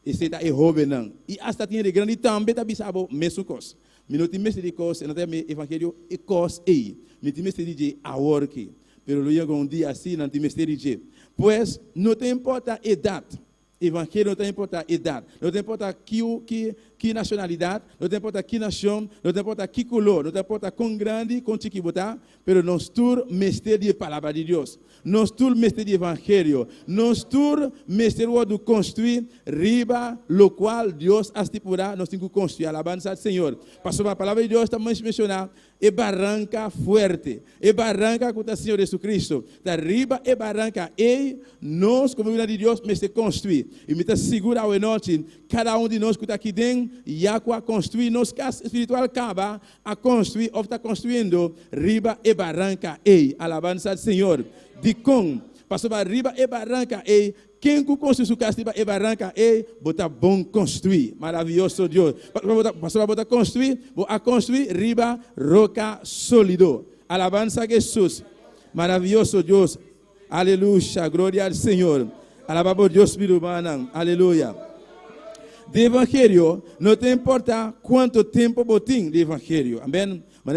Esse é jovem não. E hasta tinha de grande também está bisa a mesmo coisa. Me notimos de coisa, não tem evangelho e coisa aí. Me notimos de a work. Pero luego um dia assim, não notimos de. Pois não te importa a idade. Evangelho não te importa a idade, não te importa que nacionalidade, não te importa que nação, não te importa que color, não te importa quão grande, quão chiquito está, mas nós todos mestre de palavra de Deus, nós todos mestre de evangelho, nós todos mestre de construir riba, lo qual Deus ha estipulado, nós temos que construir, alabanza ao Senhor. Passou a palavra de Deus, estamos mencionando, é barranca forte, é barranca com o Senhor Jesus Cristo, da riba é barranca, e nós, como vida de Deus, mestre construir. E me está segura a noite, cada de nós que está aqui dentro, e a construir, nossa casa espiritual acaba a construir, ou está construindo, riba e barranca, e alabanza ao Senhor. De com, passou para riba e barranca, e quem construi sua casa e barranca, e botar bom construir, maravilhoso Deus. Passou para botar construir, a construir riba, roca sólido. Alabanza a Jesus, maravilhoso Deus. Aleluia, glória ao Senhor. Alabado Deus, meu irmão, aleluia. De evangelho, não te importa quanto tempo botim de evangelho, amém? Mas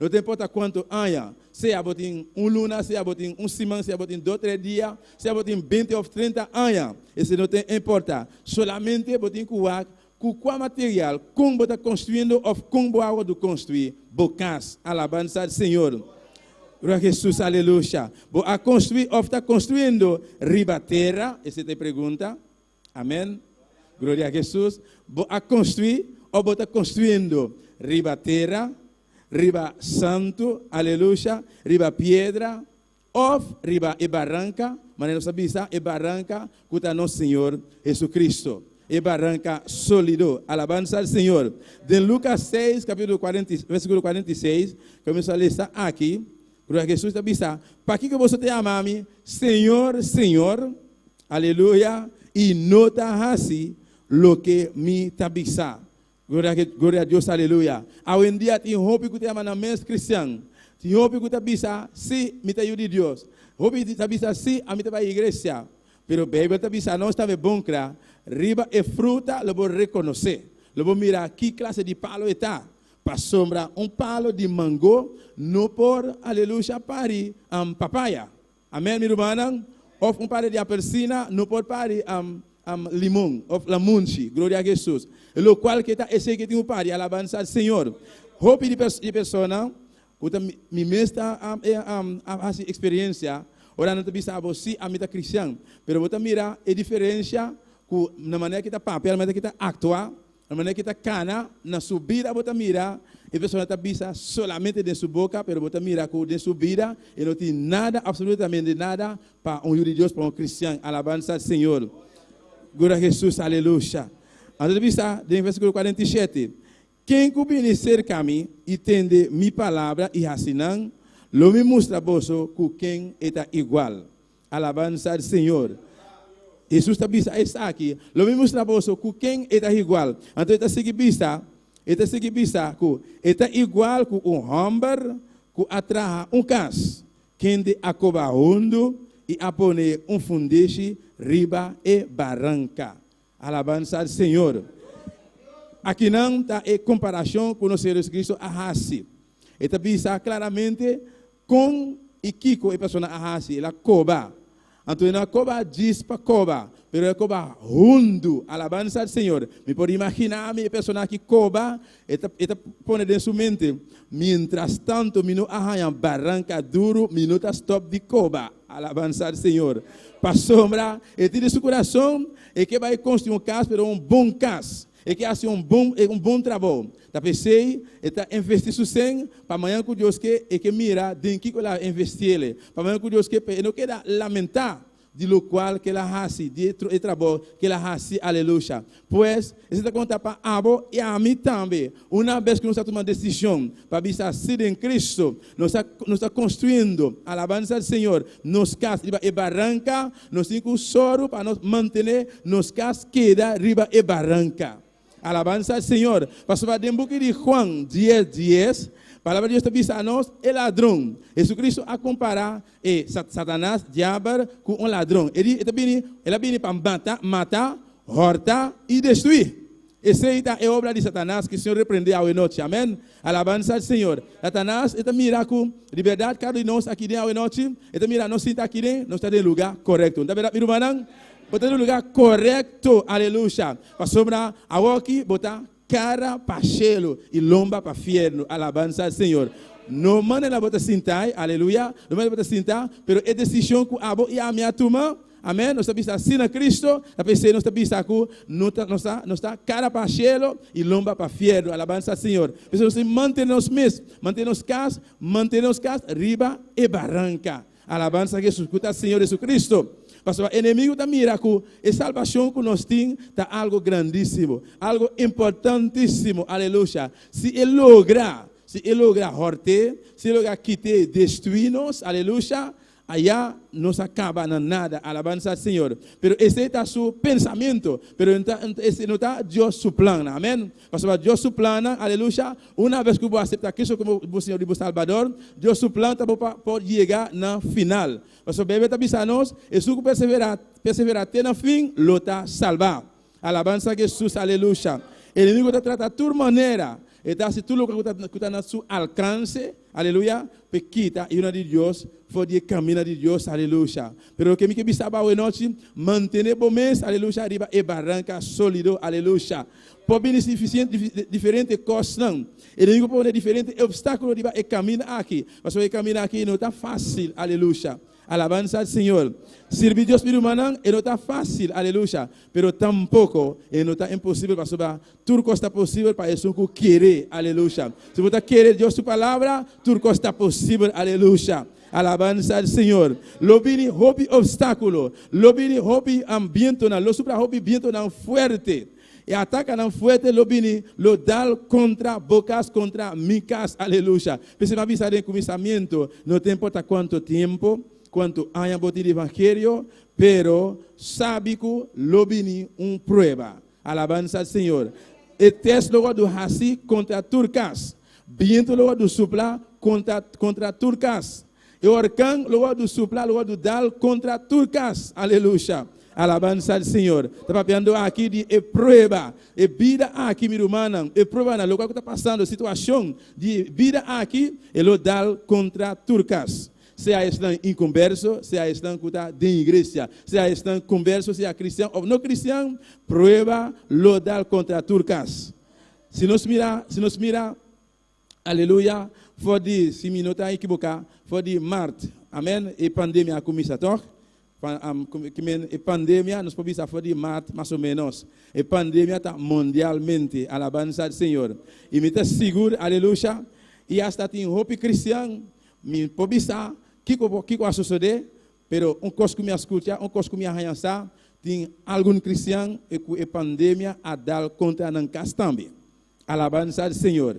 não te importa quanto há, se há botim luna, se há botim semana, se há botim 2 ou 3 dias, se há botim 20 ou 30 anos, isso não te importa. Solamente botim com qual material, como você está construindo ou como você está construir, bocas, alabanza ao Senhor. Glória a Jesus, aleluia. A construir, ou está construindo riba terra, essa é a pergunta, amém? Glória a Jesus. A construir, ou está construindo riba terra, riba santo, aleluia, riba pedra, ou riba e barranca, mas não sabia, e barranca, que está nosso Senhor Jesus Cristo. E barranca sólido, alabanza ao Senhor. De Lucas 6, capítulo 40, versículo 46, começo a ler aqui. Glória a Jesus, está bisa. Para que você te ama, Senhor, Senhor, aleluia, e não te assim lo que me te bisa. Glória a Deus, aleluia. Hoje em dia, tem roupa que te ama na mesa cristã. Tem roupa que te bisa, se me te ajuda Deus. Roupa que te bisa, se a me te vai à igreja. Pero a Bíblia te bisa, não está bom, riba e fruta, lo vou reconhecer. Lo vou mirar que classe de palo está. Para sombra, palo de mango, não por, aleluia, pari, papaya. Amém, meu irmão? Ou pare de apelsina, não por pari, limão, ou lamunchi, glória a Jesus. O qual que está, esse que tem pari, alabanza ao Senhor. Roupa de pessoa, me mestra a experiência, ora não te bisa você, a mita cristã, pero você mira a diferença, na maneira que está papel, na maneira que está actuar, A maneira que está cana, na subida, bota mira, e a pessoa está bisa solamente de sua boca, pero bota mira com de subida, e não tem nada, absolutamente nada, para um de Deus, para um cristão. Alabança ao Senhor. Glória a Jesus, aleluia. A gente vista, no versículo 47, quem combina cerca a mim, entende minha palavra e assinam, lo me mostra vosso com quem está igual. Alabança ao Senhor. Jesus está vista aqui, lo me mostra vosso com quem está igual. Então está seguindo vista, está igual com um homem que atraha um cas, quem de acoba hundo e apone um fundeixe riba e barranca. Alabança ao Senhor. Aqui não está em comparação com o Senhor Jesus Cristo Ahasi. Está vista claramente com e Kiko e persona Ahasi, ela coba. Então a coba diz para coba, pero a coba hundo. Alabança ao Senhor. Me pode imaginar a pessoa que coba, está põe em sua mente, mientras tanto, me não arranha barranca duro, me não está stop de coba. Alabança ao Senhor. Para sombra, e tira seu coração, e que vai construir casa, pero um bom casa. E que hace um bom trabalho. Tá pensei, está investir su sen, para amanhã com Deus que mira, de que ela investir ele. Para amanhã com Deus que não queda lamentar de lo qual que ela hace, de trabalho que ela hace, aleluia. Pois, isso está contando para Abo e a mim também. Uma vez que nós estamos tomando decisão para estar ser em Cristo, nós estamos construindo, alabança ao Senhor, nos casas, riba e barranca, nós temos um soro para nos manter, nos casas, queda, riba e barranca. Alabança ao Senhor. Pastor, em boca de Juan 10:10, a palavra de Deus está vista a nós, é ladrão. Jesus Cristo a comparar Satanás, diabo, com um ladrão. Ele vem para matar, hurtar e destruir. Essa é a obra de Satanás que o Senhor repreendeu à noite. Amém? Alabança ao Senhor. Satanás está mirando com liberdade, cada um de nós aqui dentro à noite. Está mirando, nós estamos aqui dentro, nós estamos no lugar correto. Está vendo, irmão? Botar no lugar correto, aleluia. Para sobrar, a aqui, botar cara para chelo e lomba para fierno, alabança ao Senhor. Não manda na bota cintai, aleluia. Não manda na bota cintai, pero é decisão que a abo e a minha turma, amém. Nós estamos assim na Cristo, a pensei nós estamos aqui, nós está cara para chelo e lomba para fierno, alabança ao Senhor. Nós mantemos mesmo, mantemos casa, riba e barranca. Alabança a Jesus, que está Senhor Jesus Cristo. Pastor, o inimigo da miracle, a salvação que nós temos está algo grandíssimo, algo importantíssimo, aleluia. Se ele logra horter, se ele logra quitar, destruir-nos, aleluia, allá não se acaba nada, alabança ao Senhor. Pero esse é o seu pensamento, pero esse não está Deus su plano, amém? Pastor, Deus su plano, aleluia, uma vez que você aceitar Cristo como o Senhor e o Salvador, Deus su plano pode chegar na final. Pastor, bebê está pensando, e se perseverar até no fim, lo está salvar. Alabança a Jesus, aleluia. O inimigo está tratando de toda maneira. Então, se tudo que está no seu alcance, aleluia, pequita e uma de Deus, for de caminho de Deus, aleluia. Pero o que me bisaba hoje noite, manter bom mês, aleluia, arriba e barranca sólido, aleluia. Pode vir diferentes coisas, não. O inimigo pode ter diferentes obstáculos, arriba e caminho aqui. Mas o caminho aqui não está fácil, aleluia. Alabanza al Señor. Servir Dios mi hermano, no está fácil, aleluya, pero tampoco no está imposible para sobar. Turco está posible para eso que quiere, aleluya. Si usted quiere Dios su palabra, turco está posible, aleluya. Alabanza al Señor. Lo vini hobby obstáculo, lo vini hobby ambiente, lo supra hobby viento tan fuerte. E ataca não fuerte lo vini, lo dal contra bocas, contra micas, aleluya. Pero se me avisa de comienzo, no te importa cuánto tiempo, cuanto haya botido evangelio, pero sabe que lo vini prueba. Alabanza al Señor. El test luego do hasi contra turcas. Viento luego do supla contra turcas. E orcan luego do supla luego do dal contra turcas. Aleluya. Alabanza al Senhor. Está vendo aqui de prueba. E vida aqui, meu irmão. E prueba na lugar que está passando, situação de vida aqui, ele dá contra turcas. Seja estão inconverso, seja estão que está de igreja, seja estão converso, seja cristão ou não cristão, prueba lo dá contra turcas. Se nos mira, aleluia, for de, se me não está equivocado, for de Marte, amém, e pandemia começa a tocar. A pandemia nos podemos falar de março, mais ou menos. A pandemia está mundialmente, alabança ao Senhor. E me está seguro, aleluia, e hasta tem hope cristão, me pode saber que vai suceder, pero coisa que me escuta, coisa que me arranha, tem algum cristão e a pandemia a dar contra não casa também. Alabança ao Senhor.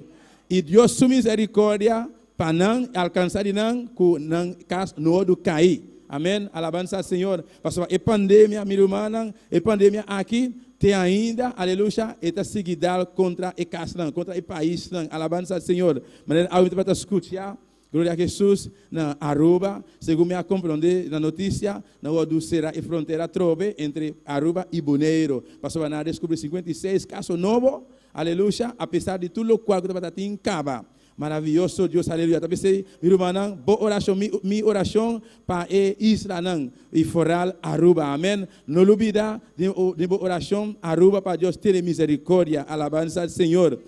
E Deus sua misericórdia para não alcançar não que não casa no do cair. Amém. Alabança ao Senhor. Pastor, a pandemia, minha irmã, a pandemia aqui tem ainda, aleluia, está seguida contra a casa, contra o país. Alabança ao Senhor. Mas a gente vai escutar, glória a Jesus, na Aruba, segundo me compreender na notícia, na onde será a fronteira trobe entre Aruba e Bonaire. Pastor, na descobrir 56 casos novos, aleluia, apesar de tudo o qual que está em Caba. Maravilhoso Deus, aleluia. Talvez minha irmã, boa oração, minha oração para Israel e foral Aruba, amém. Não olvida de boa oração Aruba para Deus ter misericórdia, alabança ao Senhor.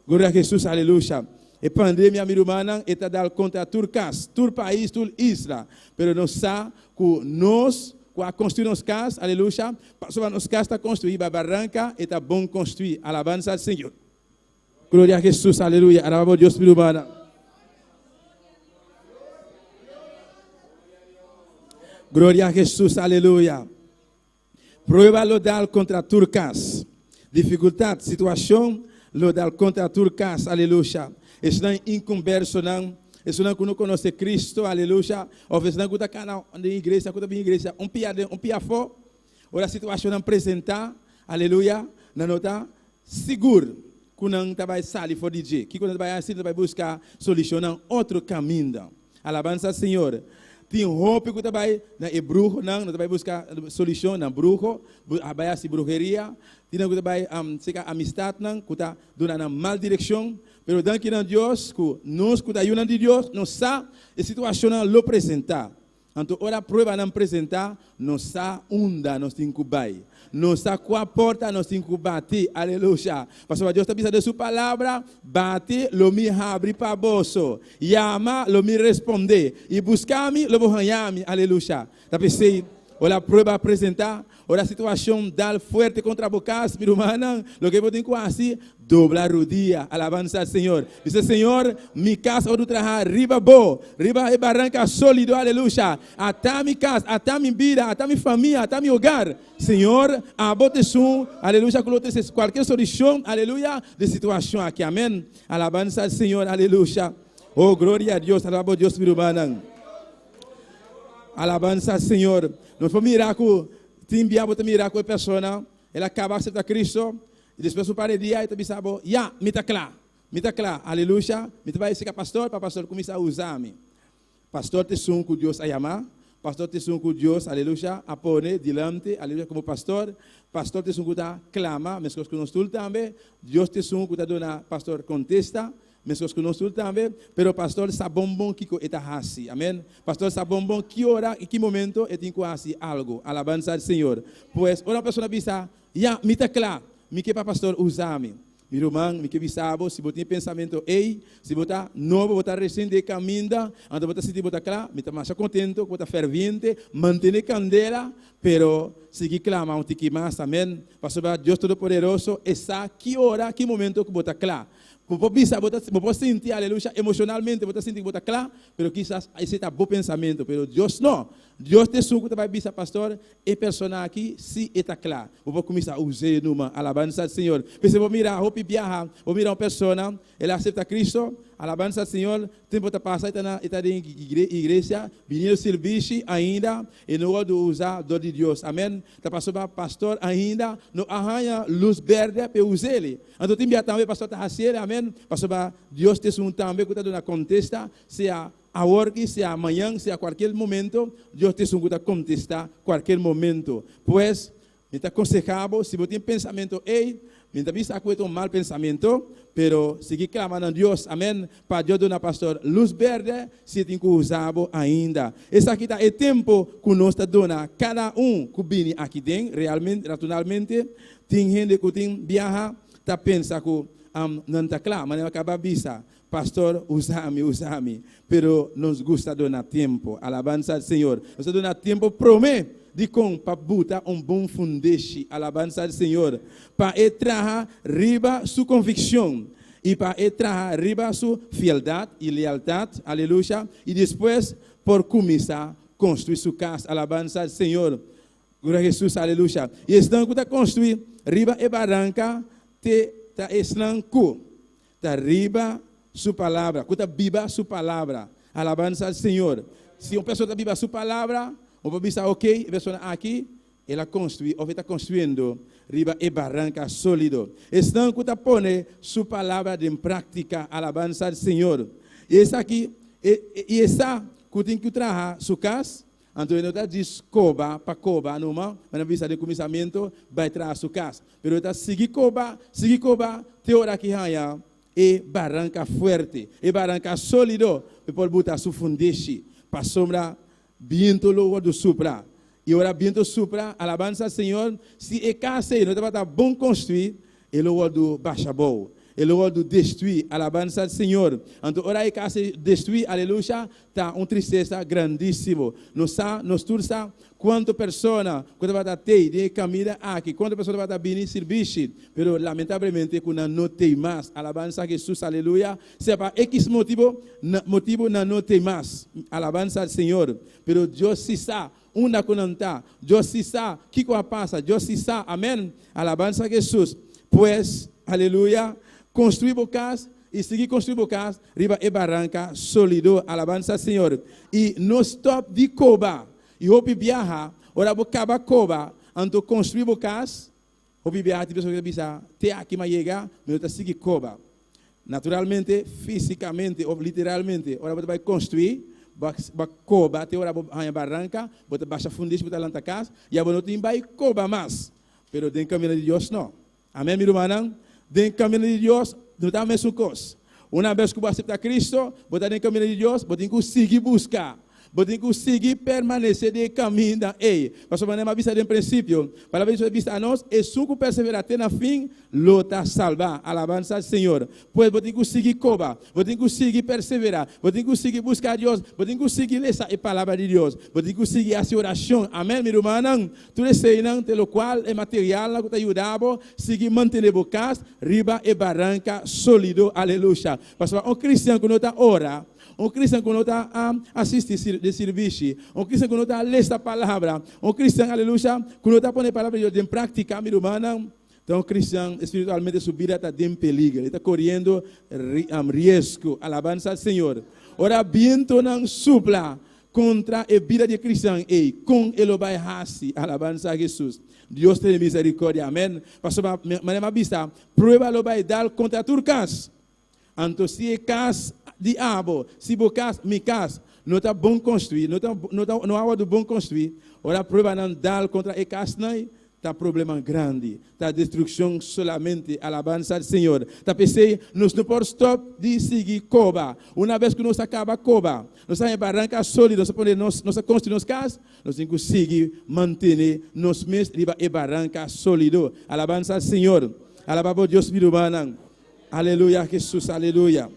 Glória a Jesus, aleluia. A pandemia, minha irmã, está dando contra turcas, todo país, todo Israel. Pero não sabe que nós, quando construímos casas, aleluia, para nos casas está construída, a barranca está bom construir, alabança ao Senhor. Glória a Jesus, aleluia. Alabamos Deus, meu irmão. Glória a Jesus, aleluia. Prueba lodal contra turcas. Dificuldade, situação lodal contra turcas, aleluia. Isso não é inconverso, não. Isso não é que não conhece Cristo, aleluia. Ou se não está canal na igreja, um piafó. Ou a situação não apresentar, aleluia. Não está seguro. Quando não vai sair fora de dia, que quando vai assim, vai buscar solução em outro caminho. Alabança ao Senhor. Tem roupa que vai na bruxo, não vai buscar solução na bruxo, vai assim bruxeria. Tem que vai chegar amistade, não que está dando na mal direção. Pero daqui na Deus, que nós que da de Deus, não sabe a situação não apresentar. Então, ora prova não apresentar, não sabe onde nós temos que vai. Não sabe qual porta nós temos que bater. Aleluia. Pastor, Deus está pensando de sua palavra. Bate, lo me abre para bolso. Llama, lo me responde. E buscar-me, lo vou ganhar-me. Aleluia. Está pensando, olha a prova apresentar. Olha a situação dá forte contra a boca, minha irmã. Lo que eu tenho que fazer, dobrar o dia. Alabança ao Senhor. Diz, Senhor, minha casa onde trabalhar, riba boa, riba é barranca sólido, aleluia. Até minha casa, até minha vida, até minha família, até meu hogar. Senhor, abote-se, aleluia, coloque qualquer solução, aleluia, de situação aqui, amém. Alabança ao Senhor, aleluia. Oh, glória a Deus, alabamos Deus, minha irmã. Alabança ao Senhor. Não foi miraculo. Tem biabo também irá com a pessoa, ela acaba de aceitar Cristo, e depois o pai dia, e também sabe, me está claro, aleluia, me vai ser pastor, para o pastor começar a usar-me. Pastor te som com Deus a chamar, pastor te som com Deus, aleluia, a pôr delante, aleluia, como pastor te som com a clama, mas que nós também, Deus te som com a dona, pastor contesta, mas que nós também, pero o pastor sabe bom que está assim, amém? Pastor sabe bom que hora e que momento ele tem que fazer algo, alabança ao Senhor. Pois, uma pessoa pensa, me está claro, me que para pastor usar-me. Meu irmão, me que sabe, se você tem pensamento, se você está novo, você está recente caminho, então você se está claro, me está mais contente, você está fervente, manter candela, pero seguir clamando um pouquinho mais, amém? Pastor, Deus Todo-Poderoso, essa que hora, que momento que você está claro. Você sentir, aleluia, emocionalmente, você sentir que você está claro, mas quizás esse é bom pensamento, mas Deus não. Deus te suco, você vai pensar, pastor, e pessoa aqui, se está claro. Vou começar a usar numa alabança ao Senhor. Você vai mirar, vou mirar uma pessoa, ela aceita Cristo, alabança ao Senhor, tempo está passando, está na igreja, vindo serviço ainda, e não pode usar a dor de Deus, amém? Está passando pastor ainda, não arranha luz verde para usar ele. Então, tem também, pastor, está assim, amém? Pastor, Deus te suco também, que está dando contesta, se a work, se amanhã, se a qualquer momento, Deus te suco contestar qualquer momento. Pois, me está aconselhado, se você tem pensamento, me está com um mau pensamento, pero seguir clamando a Deus, amém, para Deus dar pastor luz verde, se tem que usar ainda. Esse aqui é o tempo que nós está dando, cada que vem aqui dentro, realmente, naturalmente, tem gente que tem viaja, está pensando que não está claro, mas não acaba de visa. pastor, usa-me, pero nos gusta donar tempo, alabanza ao Senhor. Nos donar tempo, promete de com para botar bom fundeixe, alabanza ao Senhor, para entrar riba sua convicção e para entrar riba sua fialdade e lealdade, aleluia, e depois por começar a construir sua casa, alabanza ao Senhor. Glória a Jesus, aleluia. E então, quando construir riba e barranca, está eslanco, está riba sua palavra, quando biba sua palavra, alabanza ao Senhor. Se uma pessoa está biba sua palavra, uma pessoa está ok, a pessoa aqui, ela construi, ou está construindo riba e barranca sólido. Então, quando põe sua palavra em prática, alabanza ao Senhor. E essa aqui, e essa, quando tem que trabalhar sua casa, então, ele está diz coba para coba, não é? Mas vista de começamento, vai trazer sua casa. Mas está seguir coba, tem hora que há e barranca forte, e barranca sólido, para botar sua fundeixe, para sombra, viento logo do supra. E ora viento supra, alabança ao Senhor, se é casa, não está bom construir, ele logo do baixa boa. Ele logo do destruir, alabança ao Senhor. Então, ora é casa destruir, aleluia, está uma tristeza grandíssima. Nós todos sabemos quantas pessoas, quando vai ter de caminhar aqui, quantas pessoas vai vir servir, mas lamentavelmente, quando não tem mais, alabança a Jesus, aleluia, se para X motivo não tem mais, alabança ao Senhor. Mas Deus se sabe, uma conanta, Deus se sabe, o que passa, Deus se sabe, amém, alabança a Jesus. Pois, aleluia, construir o casa e seguir construir o casa, riba e barranca sólido, alabança ao Senhor. E no stop de coba, e o viaja, ora vou acabar coba, então construir o casa, o viaja, tipo que bisa, te aqui mas chega, mas eu seguir coba. Naturalmente, fisicamente ou literalmente, ora você vai construir, vai coba, te ora vai barranca, você baixa fundeixe, você lanta casa, e agora não vai coba mais, pero dentro do caminho de Deus não. Amém, meu irmão? Dentro do caminho de Deus, não está a mesma coisa. Uma vez que você aceita Cristo, você está dentro do caminho de Deus, você tem que conseguir buscar. Você tem que conseguir permanecer no caminho da Ei. Pastor Manema vista de princípio, para ver se vista a nós, e suco perseverar até no fim, lota salvar. Alabança ao Senhor. Pois você tem que conseguir coba, você tem que conseguir perseverar, você tem que conseguir buscar a Deus, você tem que conseguir ler a palavra de Deus, você tem que conseguir essa oração. Amém, meu irmão? Tudo isso aí, pelo qual é material que te ajudava, seguir manter o casa, riba e barranca sólido. Aleluia. Pastor, um cristão que não está ora, um cristão que não está a assistir de serviço, um cristão que não está a ler esta palavra, um cristão, aleluia, que não está a pôr a palavra de Deus em prática, meu irmão, então o cristão espiritualmente sua vida está em perigo, ele está correndo risco, alabança ao Senhor. Ora, viento não supla contra a vida de cristão, e com ele vai raci, alabança a Jesus. Deus tem misericórdia, amém. Pastor, mas vista, prueba lo vai dar contra turcas. Então, se é casa diabo, se o casa, minha casa, não está bom construir, não há do bom construir, ora prova não dar contra a casa, não está problema grande, está destruição solamente, alabança ao Senhor. Está pensei, nós não podemos stop de seguir coba. Uma vez que nós acaba coba, nós estamos em barranca sólida, nós construímos nossa casa, nós temos que seguir, manter nos mesmos riba e barranca sólido. Alabança ao Senhor. Alabado Deus, meu irmão. Aleluia, Jesus, aleluia.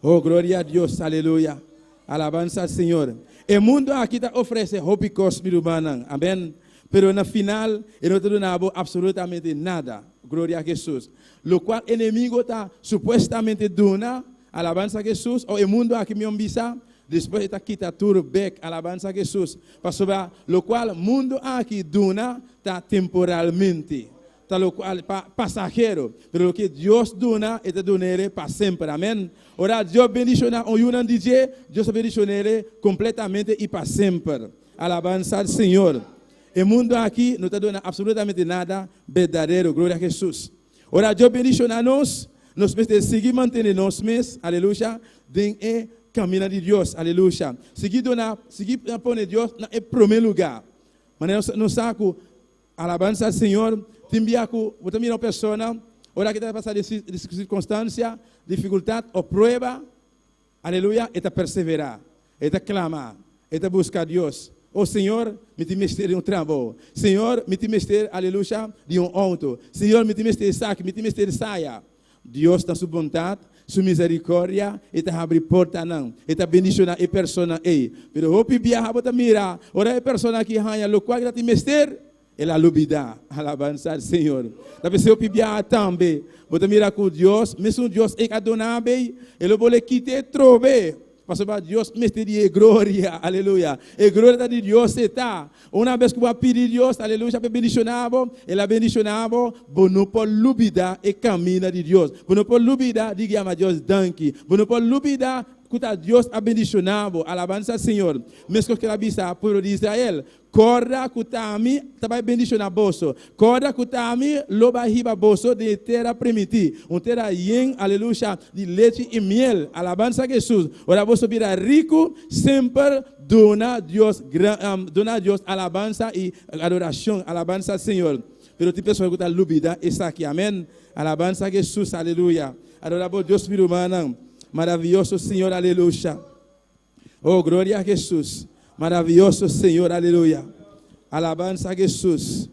Oh, glória a Deus, aleluia. Alabança ao Senhor. O mundo aqui está oferece hobicos, meu irmão. Amém. Pero no final, ele não te dá absolutamente nada. Glória a Jesus. Lo qual o inimigo está supostamente dando, alabança a Jesus. O mundo aqui me ambisa, depois está quita tudo back, alabança a Jesus. Pastor, lo qual mundo aqui dona está temporalmente. Está lo qual passageiro, pero o que Deus dona, ele dona para sempre, amém. Ora, Deus bendiciona o Yunan DJ, Deus bendiciona completamente e para sempre. Alabança ao Senhor. O mundo aqui não está dando absolutamente nada verdadeiro, glória a Jesus. Ora, Deus bendiciona nós precisamos seguir mantendo nós mesmos, aleluia, dentro do caminho de Deus, aleluia. Seguir pôr Deus em primeiro lugar. Mas não saco, alabança ao Senhor. Você mira uma pessoa, ora que está passando de circunstância, dificuldade ou prova, aleluia, e está perseverar, e está clamar, e está buscar Deus. Oh Senhor, me te mestre de um trabalho. Senhor, me te mestre, aleluia, de um auto. Senhor, me te mestre de saco, me te mestre de saia. Deus está sua vontade, sua misericórdia, e te abre porta não, e te bendicionar e persona ei. Pero hopi biarra bota mira, ora é persona que ranha lo qual grati mester, ela lubida, alabança ao Senhor. Da pessoa hopi biarra também, bota mira com Deus, mesmo Deus é cadonabe, ele pode quitar trobe. Pastor, Deus me te glória, aleluia. E glória de Deus está. Uma vez que eu pedir Deus, aleluia, para bendicionar, ela bendicionar, não pode lubida e caminha de Deus. Não pode lubida, diga a Deus, danke. Não pode lubida, que Deus a bendicionar, alabança ao Senhor. Mesmo que ela bisa, por Israel, corda kutami, tabai bendicionar bolso. Corda kutami, loba hiba bolso de terra permitir. Terra yen, aleluia, de leite e miel. Alabança a Jesus. Ora bolso vira rico, sempre dona Deus alabança e adoração. Alabança ao Senhor. Pero tem pessoas que estão lubida, essa aqui, amém. Alabança a Jesus, aleluia. Adoramos Deus, filho humano. Maravilhoso Senhor, aleluia. Oh, glória a Jesus. Maravilhoso Senhor, aleluia. Alabança a Jesus.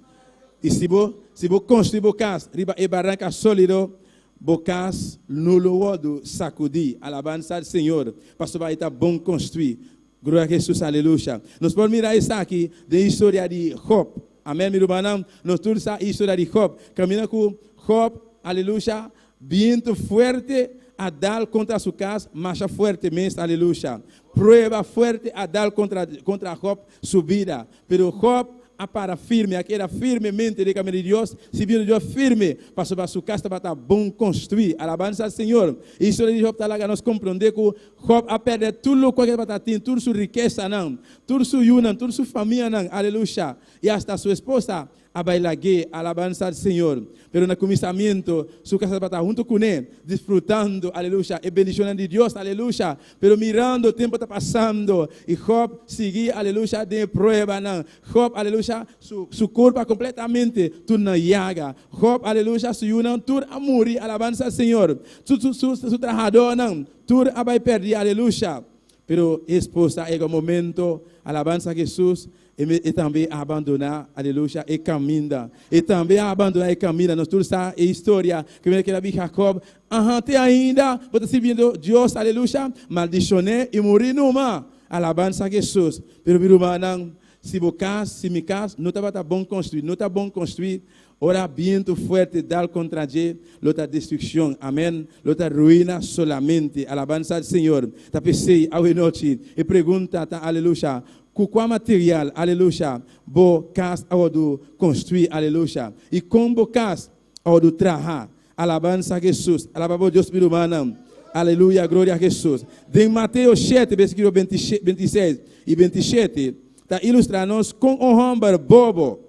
E se você construir bocas, riba e barranca sólido, bocas nulo wodo sacudi. Alabança ao Senhor. Pastor vai estar bom construir. Glória a Jesus, aleluia. Nós podemos mirar isso aqui, da história de Job. Amém, meu irmão. Nós todos a história de Job. Caminha com Job, aleluia. Viento fuerte a dar contra su casa, marcha fuertemente, aleluya. Prueba fuerte a dar contra Job su vida. Pero Job para firme, aqui era firmemente de caminho de Deus, se viu Deus firme, passou para sua casa para estar bom construir. Alabança ao Senhor. Isso de Job está lá que nós compreender que Job a perder tudo o que ele tem, toda sua riqueza, não, toda sua união, toda sua família, não, aleluia. E hasta sua esposa a bailar, alabança ao Senhor. Pero no começamento, sua casa para estar junto com ele, desfrutando, aleluia, e bendicionando de Deus, aleluia. Pero mirando, o tempo está passando, e Job seguia, aleluia, de prueba, não. Job, aleluia, su corpo completamente, tudo na llaga. Job, aleluia, su união, tudo a morrer, alabança ao Senhor. Su trabajador, não, tudo a vai perder, aleluia. Pero esposa, é o momento, alabança a Jesus, e também abandonar, aleluia, e caminha. E também abandonar e caminha. Nós todos sabemos a história que ele viu Jacob. Até ainda, você servindo Deus, aleluia, maldicionar e morrer numa. Alabança a Jesus. Pero, meu irmão, se você casa, se me casa, não está bom construir, não está bom construir. Ora, viento fuerte dar contra ele, outra destruição, amém. Outra ruína solamente. Alabança ao Senhor. Tá pensei, a noite, e pergunta, aleluia. Qual material, aleluia, bo casa ao do construir, aleluia. E como casa ao do trabalhar, alabança a Jesus, alabamos Deus pelo humano, aleluia, glória a Jesus. De Mateus 7, versículo 26 e 27, está ilustrando-nos com um homem bobo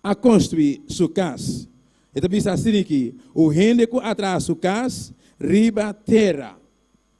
a construir sua casa. Então, diz assim que o rende que atrás sua casa, riba terra.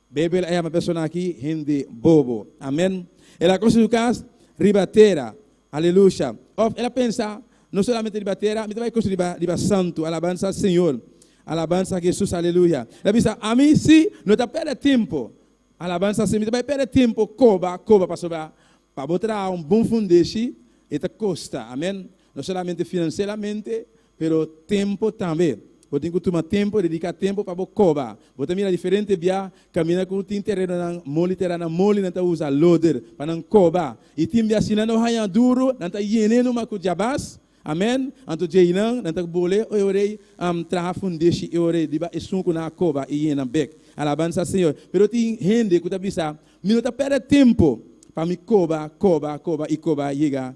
Bíblia é uma pessoa aqui, rende bobo, amém. Ela construiu casa, ribateira, aleluia. Ela pensa, não somente ribateira, mas vai construir riba santo, alabança ao Senhor, alabança a Jesus, aleluia. Ela pensa, a mim sim, não está perdendo tempo, alabança ao Senhor, vai perder tempo, coba, para botar um bom fundeixo, e custa, amém. Não somente financeiramente, pero tempo também. Você tem que tomar tempo, dedicar tempo para você coba. Você mira diferente via, caminha com o terreno na mole, não usa loader para não coba. E tem via assim não hanya duro, não tá yeneno maku jabas. Amém. Anto jeinan, não tá bole, eu orei traha fundeshi, eu orei diba esunku na coba e yena bek. Alabança ao Senhor. Pero tem gente que tá bisa, não tá perde tempo para me coba e coba chega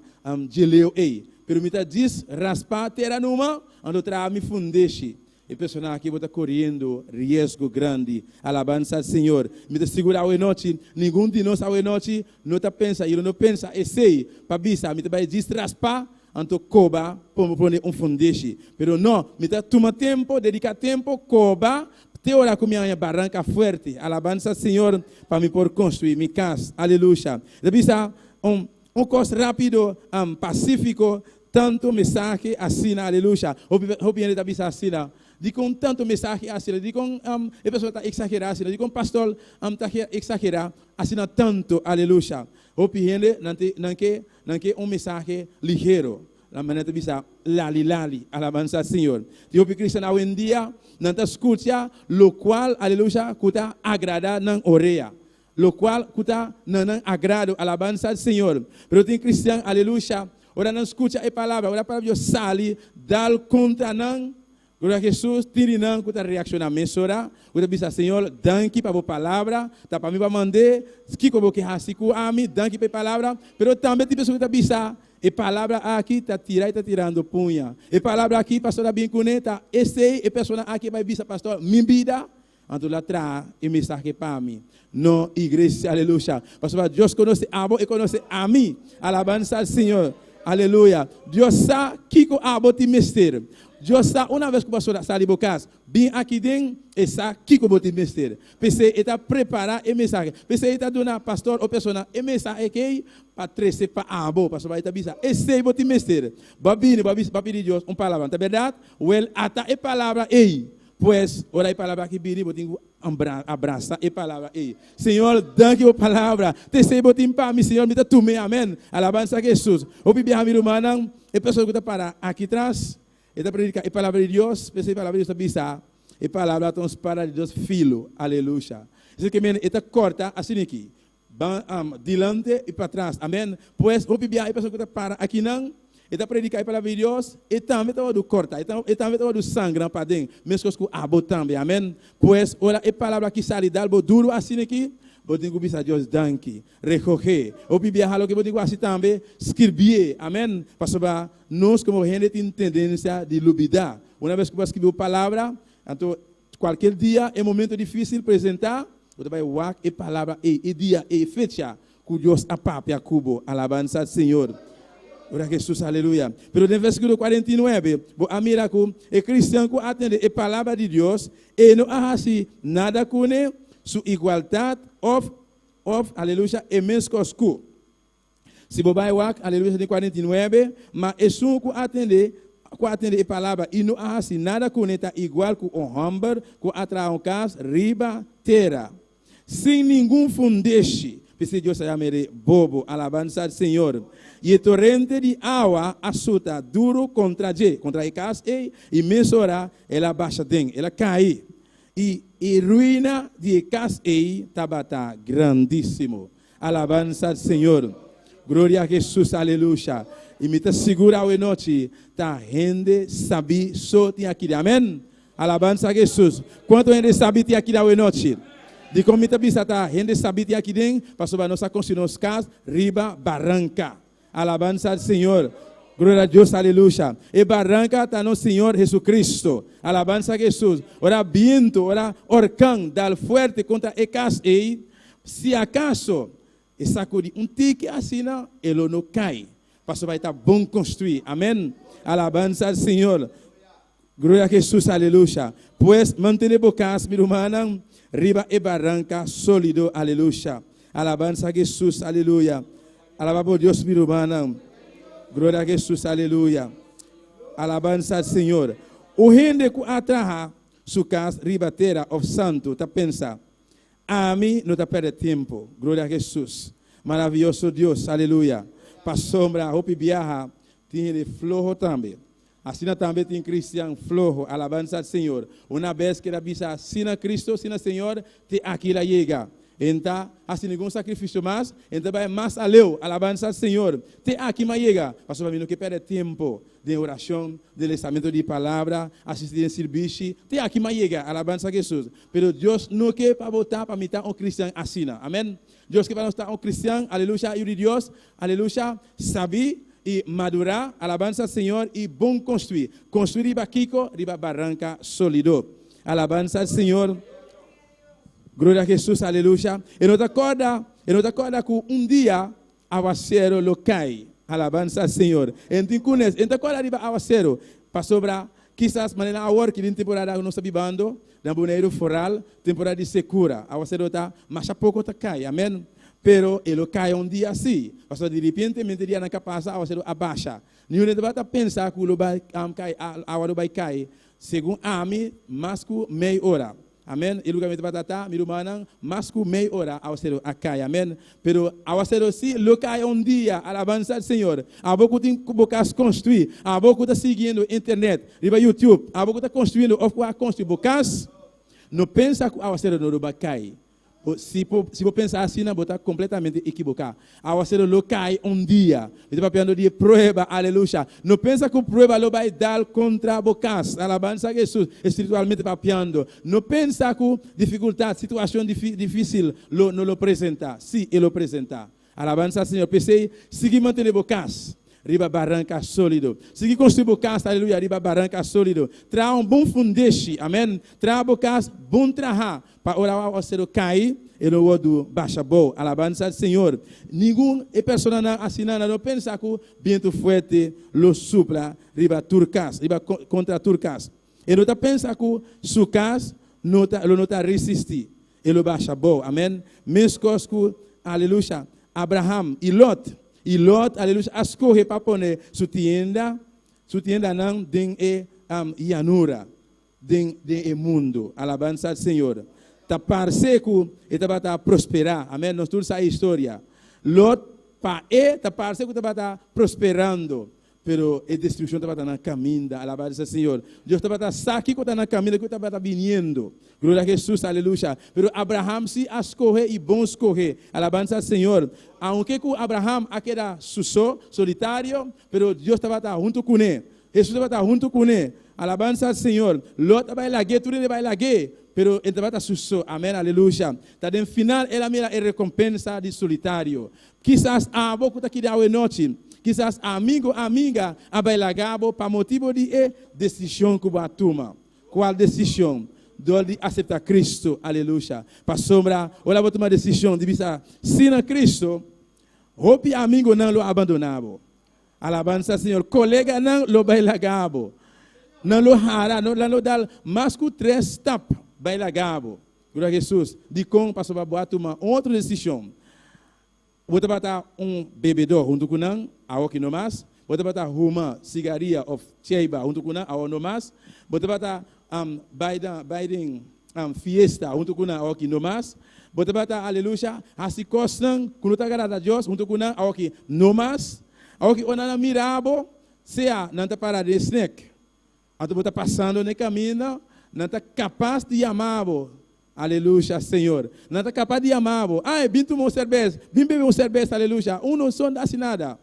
geleu ei. Pero me diz raspar terra numa, ando traha me fundeshi. E pessoal aqui está correndo risco grande. Alabança ao Senhor. Me segura a noite. Nenhum de nós a noite não está pensa. Ele não pensa. E sei. Para bisa. Me vai distraspar. Anto coba. Para pôr fundeixe. Pero não. Me está tomar tempo. Dedicar tempo. Coba. Te ora com minha barranca forte. Alabança ao Senhor. Para me pôr construir. Me casa. Aleluia. De bisa. Coisa rápido. Pacífico. Tanto mensagem assina. Aleluia. Obviamente da bisa assina. De com tanto mensagem assim, de com a pessoa está exagerando, assim, de com o pastor está exagerando, assim tanto, aleluia. Opinião não que mensagem ligeiro, la maneta bisa lali, alabanza al Señor. Dios cristiano hoy en día, nanta escucha, lo cual, aleluya, kuta agrada nan oreja. Lo cual kuta nan agrado, alabanza al Señor. Pero tem cristiano, aleluya, ora não escuta a palavra Deus sale, dal contra nan. Glória a Jesus, tire não que reacciona mesora, o bisa Senhor, danke para a palavra, tá para mim para mandar, que como que hasiku ami, danke para a palavra, pero também tem pessoa que bisa, e palavra aqui tá tirar e tá tirando punha, e palavra aqui pastor bem conecta, esse e pessoa aqui vai bisa pastor, minha vida, então lá tra e mensagem para mim, no igreja, aleluia, pastor Deus conhece abo e conhece a mim, alabanza al Senhor, aleluia, Deus sabe que o abo te mistério. Deus sabe, uma vez que o pastor está ali no casa, bem aqui dentro, e sabe que eu vou te mestre. Pensei, ele está preparando a mensagem. Pensei, ele está dando pastor ou pessoa, a mensagem que para trazer para a abo, pastor vai estar dizendo, esse eu vou te mestre. Babini, babini Deus, uma palavra, tá verdade? Well, ata a palavra ei. Pois, ora a palavra que bini, vou te abraçar a palavra ei. Senhor, danke a palavra. Te sei, vou te impar, meu Senhor, me dá tu me, amém. Alabança a Jesus. O bibi a mirumana, a pessoa que está para aqui atrás. Esta predica a palavra de Deus, pensei a palavra de Deus bisa, a palavra para de Deus filho, aleluia. Isso que esta corta assim aqui, dilante e para trás, amém. Pois o bibia a pessoa que está para aqui não, esta predica a palavra de Deus, e também está do corta, e também está do sangue para dentro, mesmo que abo também, amém. Pois ora a palavra que sai dal duro assim aqui. Eu digo bisa Deus danke, recoger. O bibia halo que eu digo assim também, escrever, amém. Para nós como gente tem tendência de lubidar. Uma vez que você escreveu a palavra, então qualquer dia é momento difícil apresentar, você vai walk a palavra e dia e fecha que Deus apapia cubo, alabanza ao Senhor. Ora Jesus, aleluia. Pero no versículo 49, a mira que o cristão que atende a palavra de Deus e não há assim nada com sua igualdade of aleluia, e mescosco. Se você vai lá, aleluia, de 49, mas é só que atende a palavra e não há assim nada conecta igual com o hamburger, com a casa, riba, terra. Sem nenhum fundeixe, porque Deus chama bobo, alabança ao Senhor. E o torrente de água assuta duro contra a casa e mesora, ela baixa dentro, ela cai. E ruína de casa tabata grandíssimo. Alabança ao Senhor. Glória a Jesus, aleluia. E me está segura hoje noite, tá gente sabe só tem aqui, amém. Alabança a Jesus. Quanto gente sabe tem aqui hoje noite? De como me está tá gente sabe tem aqui dentro, passou a nossa construção nos casas, riba barranca. Alabança ao Senhor. Glória a Deus, aleluia. E barranca está no Senhor Jesucristo. Alabança a Jesus. Ora viento, ora orcão, dá forte contra a casa. E se acaso, e sacudi tique assim, ele não cai. Pastor vai estar bom construir. Amém. Alabança ao Senhor. Glória a Jesus, aleluia. Pois mantenha bocas, minha irmã, riba e barranca sólido, aleluia. Alabança a Jesus, aleluia. Alaba a Deus, minha irmã. Glória a Jesus, aleluia. Alabança ao Senhor. O gente que atraha sua casa, ribateira of santo, tá pensa, a mim não tá perde tempo. Glória a Jesus. Maravilhoso Deus, aleluia. Para sombra, roupa viaja, tem ele flojo também. Assim também tem cristiano flojo, alabança ao Senhor. Uma vez que ele avisa, sina Cristo, sina Senhor, te aqui lá chega. Então, assim nenhum sacrifício mais, então vai mais aleu, alabança ao Senhor. Te aqui mais chega, pastor para mim não que perde tempo de oração, de lançamento de palavra, assistir em serviço, te aqui mais chega, alabança a Jesus. Pero Deus não quer para botar para mitar um cristão assim, amém? Deus quer para nós estar um cristão, aleluia, e de Deus, aleluia, sabe e madurar, alabança ao Senhor e bom construir. Construir riba Kiko, riba barranca sólido. Alabança ao Senhor. Glória a Jesus, aleluia. E não te acorda que dia aguaceiro lo cai. Alabança ao Senhor. Então te acorda riba aguaceiro. Para sobrar, quizás maneira agora que em temporada não está vivendo, na boneiro foral, temporada de secura. Aguaceiro está, mas a pouco está cai. Amém. Pero ele cai dia assim. Pastor, de repente, dia na capaz, aguaceiro abaixa. Nenhum de vai pensar que o vai cair, a água vai cair. Segundo a mim, mais que meia hora. Amém. E lugar me batata, mi rumana, mas com meia hora ao ser a cai. Amém. Pero ao ser assim, local dia, alabança ao Senhor. A pouco tem que construir, a pouco está seguindo internet, riba YouTube, a pouco está construindo, ou construir bocas, não pensa que ao ser no ruba cai. Se você pensar assim, não está completamente equivocado. Ao ser local dia, ele está pensando de prova, aleluia. Não pensa que a prova lo vai dar contra bocas, alabança a Jesus, espiritualmente papiando. Não pensa que dificuldade, situação difícil não lo apresenta. Sim, ele lo apresenta. Alabança ao Senhor. Pensei, seguir manter bocas. Riba barranca sólido. Se construir bocas, aleluia, riba barranca sólido. Tra bom fundeixe, amém. Tra bocas, bom traha. Para orar ao ser cair, ele o do baixa boa. Alabança ao Senhor. Nenhum pessoa assinando não pensa que o vento forte lo supla, riba turcas, riba contra turcas. Ele não pensa que o sucas não está resistir. Ele baixa boa, amém. Mescos que, aleluia, Abraham e Lot. E Lot, aleluia, escolhe para pôr sua tienda não tem llanura, tem mundo. Alabança ao Senhor. Tá parceiro e tá prosperar. Amém. Nós todos a história. Lot tá parceiro que tá prosperando. Pero a destruição está na caminho, alabança ao Senhor. Deus está aqui que está na caminho, que está vindo. Glória a Jesus, aleluia. Pero Abraham se escolhe e bom escolher, alabança ao Senhor. Aunque Abraham era solitário, pero Deus estava junto com ele. Jesus estava junto com ele. Alabança ao Senhor. Lot vai lá, tudo vai lá, pero ele estava susso. Amém, aleluia. Tá no final, ela mira a recompensa de solitário. Quizás a boca está aqui de noite. Quizás amigo, amiga, abailagabo para motivo de decisão que vai tomar. Qual decisão? De aceitar Cristo, aleluia. Para sombra, olha, vou tomar decisão de vista, se na Cristo, roupa amigo não lo abandonabo. Alabança, Senhor. Colega não lo bailagabo. Não lo hará, não lo dá mais que 3 tapas, bailagabo. Glória a Jesus. De como para sombra, tomar outra decisão. Você vai estar bebedor junto com nós, ao que não mais. Você vai estar uma cigaria ou cheiba junto com nós, ao não mais. Você vai estar baiding fiesta junto com nós, ao que não mais. Você vai estar, aleluia, assim costam, quando está agradado a Deus, junto com nós, ao que não mais. Ao que onde mirabo, seja, não está parado de snack. Então você está passando no caminho, não está capaz de amar-lo. Aleluia, Senhor. Não está capaz de amar-lo. Ai, vim tomar uma cerveja, vim beber uma cerveja, aleluia. Não são assim nada.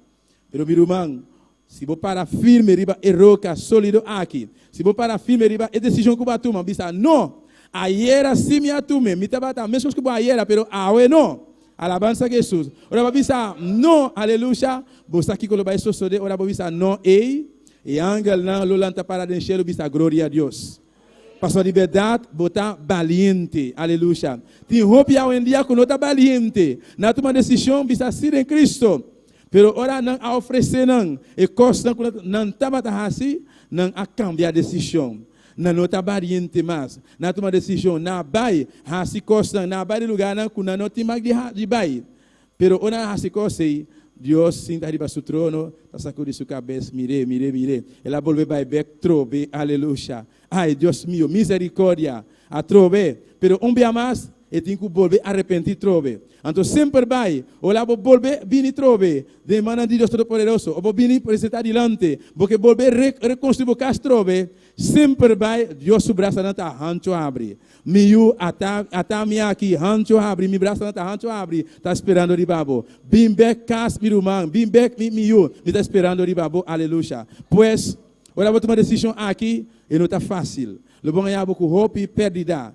Pero, meu irmão, se você para firme, riba, roca sólido aqui. Se você para firme, riba, é decisão que você toma. Bisa, não. Ayer assim me atume. Me tabata, mesmo que você ayer, pero awe não. Alabança a Jesus. Ora, você bisa, não, aleluia. Você aqui quando vai sosode, ora, você bisa, não, ei. E angel não, lolanta para encher, bisa, glória a Deus. Pastor de verdade, botar valiente, aleluia. Tem roupa hoje em dia que não está valiente. Não toma decisão, bisa ser em Cristo. Pero ora não a oferecer não. E costa não estava assim, não a cambiar decisão. Não está valiente mais. Não toma decisão, não vai, assim costa, não vai de lugar não, que não tem mais de vai. Pero ora assim costa, Deus senta arriba do trono, está sacudindo sua cabeça, mire. Ela volve vai back, trove, aleluia. Ai, Deus meu, misericórdia, a trove. Pero dia mais, e tem que volver arrepentir, trove. Então sempre vai, olha, vou volver, vini trove. Demanda de Deus Todo-Poderoso, vou vini apresentar diante, porque volver reconstruir o caso trove. Sempre vai, Deus o braço não está, hancho abre. Miu, até minha aqui, hancho abre, mi braço não está, hancho abre, está esperando de babo. Bim back, cas, mirumang, bim back, miu, me está esperando de babo, aleluia. Pois, olha, vou tomar decisão aqui, e não está fácil. O bom é que roupa e perdida.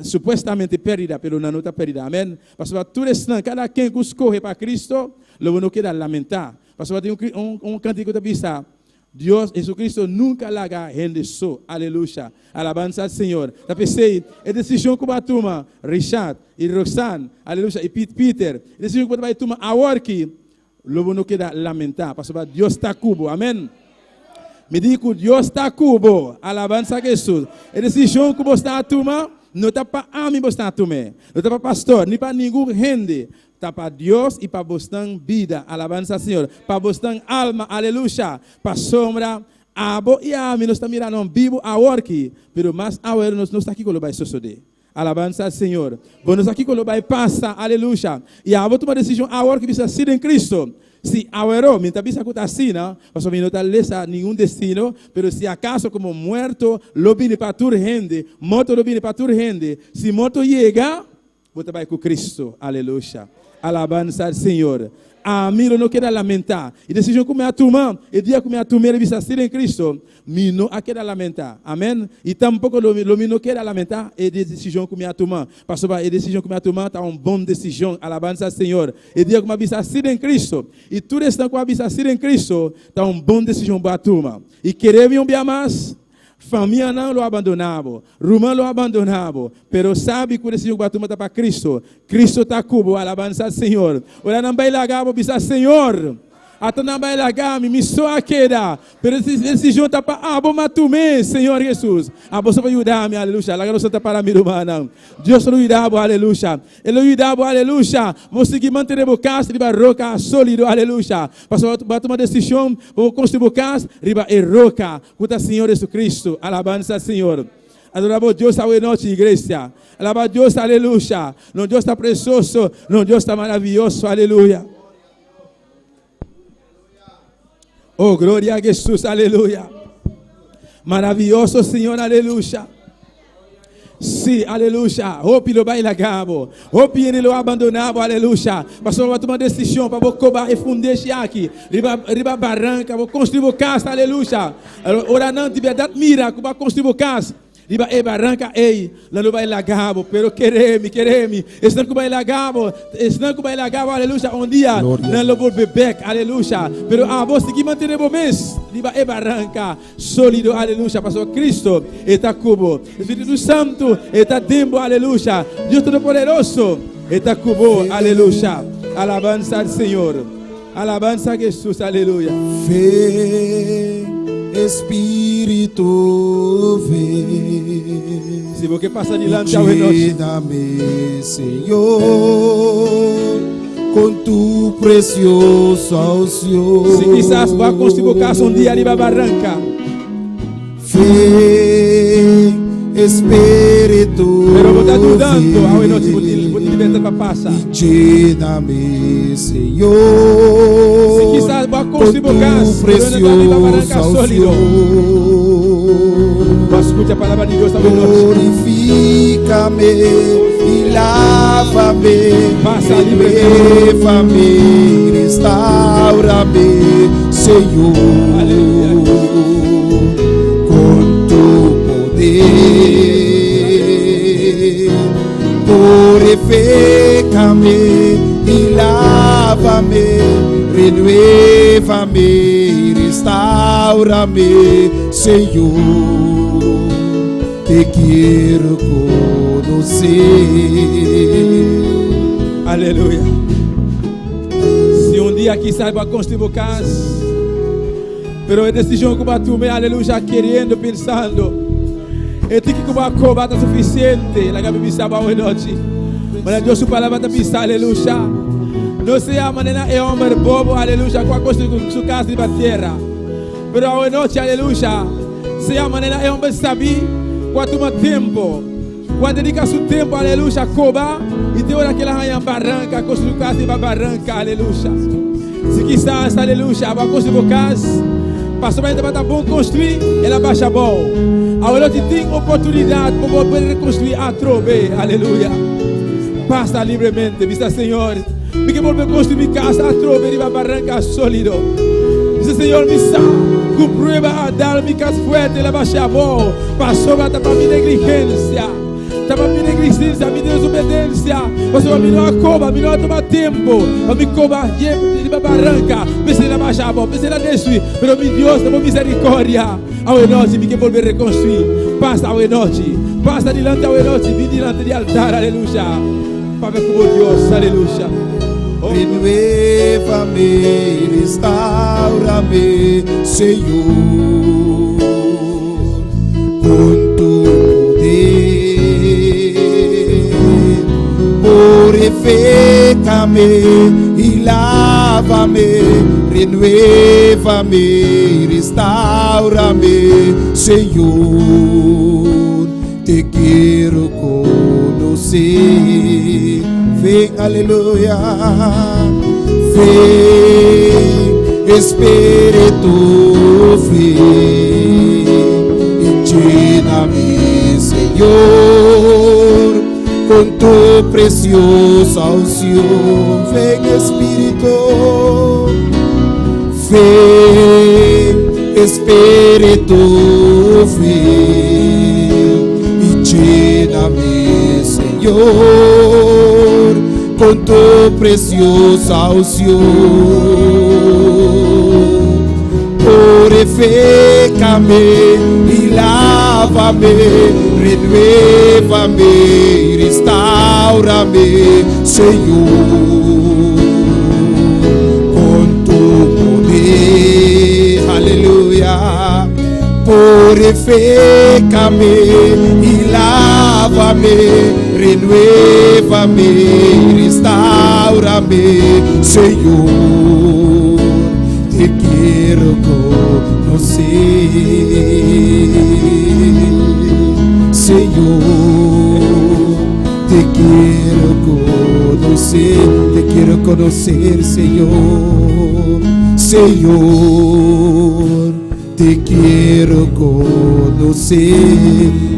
Supostamente perdida, pero não está perdida. Amém? Pastor, tudo isso, cada quem que escorre para Cristo, logo não queda lamentar. Pastor, tem um cântico da vista. Deus, Jesus nunca larga gente só. Aleluia. Alabança ao Senhor. Eu pensei, a decisão que vai tomar, Richard e Roxanne, aleluia, e Peter, a decisão que vai tomar, a work, logo não queda lamentar. Pastor, Deus está cubo. Amém? Me digo, Deus está cubo. Alabança a Jesus. A decisão que você está tomar, não está para a mim, você está a tomar. Não está para pastor, nem para nenhum gente. Está para Deus e para você vida. Alabança ao Senhor. Para você alma, aleluia. Para sombra, abo e a mim, nós estamos mirando vivo a work. Pero mais agora nós estamos aqui com o vai suceder. Alabanza al Senhor. Vamos aqui quando vai passar, aleluia. E a outra decisão agora que precisa ser em Cristo. Se agora, mientras bisa que assim, não, mas não está lesa nenhum destino, pero se acaso como muerto, lo vine para tu gente, morto lo vine para tu gente, se morto chega, você vai com Cristo, aleluia. Alabanza al Senhor. A mim não quero lamentar. E decisão que me atuma, e dia que me atuma, ele bisa ser em Cristo, me não quero lamentar. Amém? E tampouco me não quero lamentar, e decisão que me atuma. Pastor, a decisão que me atuma está uma boa decisão. Alabanza al Senhor. E dia que me bisa ser em Cristo, e tudo isso que me bisa ser em Cristo, está uma boa decisão para atuma. E queremos um dia mais. Família não lo abandonava, Romão lo abandonava, pero sabe que o decisão que batuma está para Cristo. Cristo está cubo, alabança ao Senhor. Ora não vai largar, bisa Senhor. Até não vai largar, me só queda. Pero esse decisão está para bom matume, Senhor Jesus. Você vai ajudar-me, aleluia. Larga você está para mim, irmão. Deus lo ajudava, aleluia. Ele ajudava, aleluia. Você que manter o casa, riba roca sólido, aleluia. Passou a tomar decisão, vou construir o casa, riba e roca. Cuta Senhor Jesus Cristo, alabança Senhor. Adoramos Deus a noite, igreja. Alaba Deus, aleluia. Não Deus está precioso, não Deus está maravilhoso, aleluia. Oh, glória a Jesus, aleluia. Maravilhoso Senhor, aleluia. Sim, aleluia. Hope lo vai lagabo. Hope ele lo abandonava, aleluia. Passou a tomar decisão para bocobar e fundir aqui. Riba barranca, vou construir o casa, aleluia. Ora não tiver dado mira, para construir o casa. Riba e barranca, ei, lá não vai lagabo, pero quereme. Estão que vai lagabo, aleluia. Dia, não lo vou beber, aleluia. Pero a você que mantém o mês, riba e barranca, sólido, aleluia. Passou Cristo, está cubo. Espírito Santo, está dentro, aleluia. Deus Todo-Poderoso, está cubo, aleluia. Alabanza al Senhor. Alabanza a Jesus, aleluia. Vem, Espírito, vem. Se você passa adiante ao redor, Lléname, Senhor, com tu precioso unción. se quizás vai construir casa dia ali na barranca, Vem, Espírito, pero você está dudando ao vem. redor, você liberta para passar. Lléname, Senhor, Se quizás vai con construir tu casa, pero não está ali na barranca preciosa sólido. unción. Mas escute a palavra de Deus ao redor. Purifícame y lávame, Pasa, renuévame, restaurame, Señor, Aleluya. con tu poder. Purifícame y lávame, renuévame, restaurame, Señor. Te quiero conocer. Aleluia. Se dia quizás vai construir casa, pero a decisão que vai tomar, aleluia, querendo, pensando, eu tenho que vai cobrar tá suficiente, lá que me sabe hoje noite. Mas Deus sua palavra tá pensar, aleluia. Não sei a maneira é homem bobo, aleluia, com a construir sua casa de terra. Pero hoje noite, aleluia, se a maneira é homem sabe quanto mais tempo, quando dedica seu tempo, aleluia, cobrar e tem hora que ela vai em barranca, construir casa de barranca, aleluia. Se quizás, aleluia, vai construir casa, passou para estar bom construir, ela baixa bom. Agora tem oportunidade para poder reconstruir a trove, aleluia. Passa livremente, vista Senhor. Me que volver construir casa, a trove, de barranca sólido. Dice Senhor, me salve, com prueba a dar-me casa fuerte, ela baixa bom. Passou para minha negligência. Estava minha negligência, minha desobediência. Você vai me dar a cova, me não tomar tempo. Vai me cobrar de barranca. Pense ela baixa bom, pense ela desce. Pero meu Deus, dá misericórdia. Ao noite, me que volver reconstruir. Passa ao noite, passa diante ao noite, vem diante do altar, aleluia. Para ver como Deus, aleluia. Renuévame, restaurame, Señor, con tu poder. Purifícame y lávame, renuévame, restaurame, Señor, te quiero conocer. conhecer. Vem, aleluia. Vem, Espírito, vem, ensina-me, Senhor, com tu precioso auxílio. Vem, Espírito, vem, Espírito, vem, ensina-me, Senhor, com tu precioso auxílio. Purifica-me e lava-me, renueva-me, restaura-me, Senhor, com tu poder, aleluia. Purifica-me e lava-me, renueva-me, restaura-me, Senhor, te quero conhecer, Senhor, te quero conhecer, Senhor, Senhor, te quero conhecer.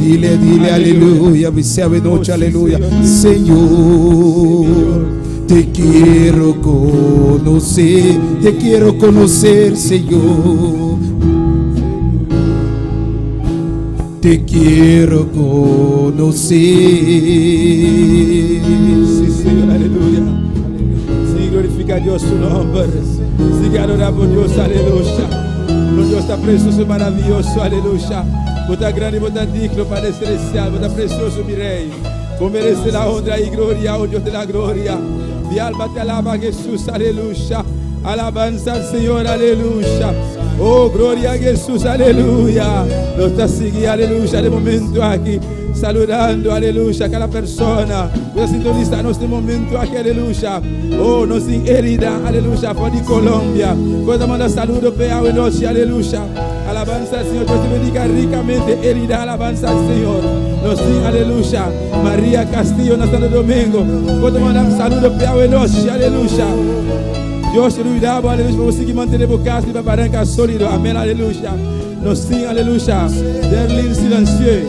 Dile, aleluia, recebe noite, aleluia, Senhor, te quero conhecer, Senhor, te quero conhecer. Sí, Señor, aleluya. Sí, glorifica a Dios su nombre. Sigue adorando a Dios, aleluya. Nuestro Dios está precioso y maravilloso, aleluya. Bota grande, bota digno, Padre celestial, bota precioso, mi Rey. Vos mereces la honra y gloria, oh Dios de la gloria. Mi alma te alaba, Jesús, aleluya. Alabanza al Señor, aleluya. Oh, gloria a Jesús, aleluya. Nos está siguiendo, aleluya, de momento aquí. Saludando, aleluya, cada persona. Voy a sintonizar en este momento aquí, aleluya. Oh, nos sin herida, aleluya, por de Colombia. Voy a mandar saludos, pea de noche, aleluya. Alabanza al Señor, Dios te bendiga ricamente, herida, alabanza al Señor. Nos sin, aleluya. María Castillo, en Santo Domingo. Voy a mandar saludos, pea de noche, aleluya. Dios te cuidaba, aleluya, para conseguir mantener vos casa y para barranca sólido. Amén, aleluya. Nos sin, aleluya. Derlin silencieux.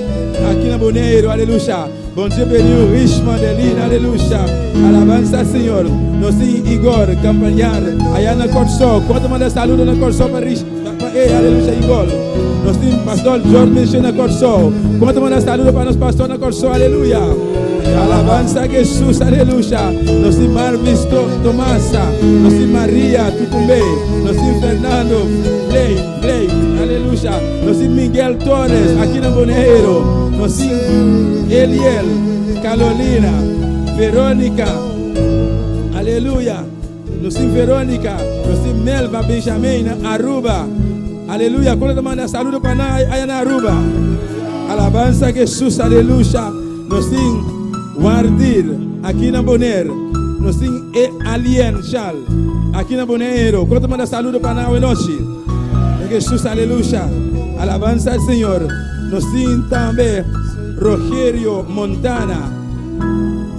Aqui na Boneiro, aleluia. Bom dia, Benil, Richmond, Delina, aleluia. Alabança ao Senhor. Nós temos Igor, Campanhar, aí na Corsol. Quanto manda saludo na Corsol para Richmond, aleluia, Igor. Nós temos Pastor Jorge Menchê na Corsol. Quanto manda saludo para nós, Pastor na Corsol, aleluia. Alabança a Jesus, aleluia. Nós temos Marvis Tomasa, nós temos Maria Tucumbe, nós temos Fernando Play, aleluia. Nós temos Miguel Torres, aqui na Boneiro. Nós temos Eliel, Carolina, Verônica, aleluia. Nós temos Verônica, nós temos Melva Benjamin, na Aruba, aleluia. Quando manda saludo para nós, aí na Aruba. Alabança a Jesus, aleluia. Nós temos Wardir, aqui na Boneiro. Nós temos Alien Chal, aqui na Boneiro. Quando manda saludo para nós, noite. Jesus, aleluia. Alabança ao Senhor. Nós temos também Rogério Montana.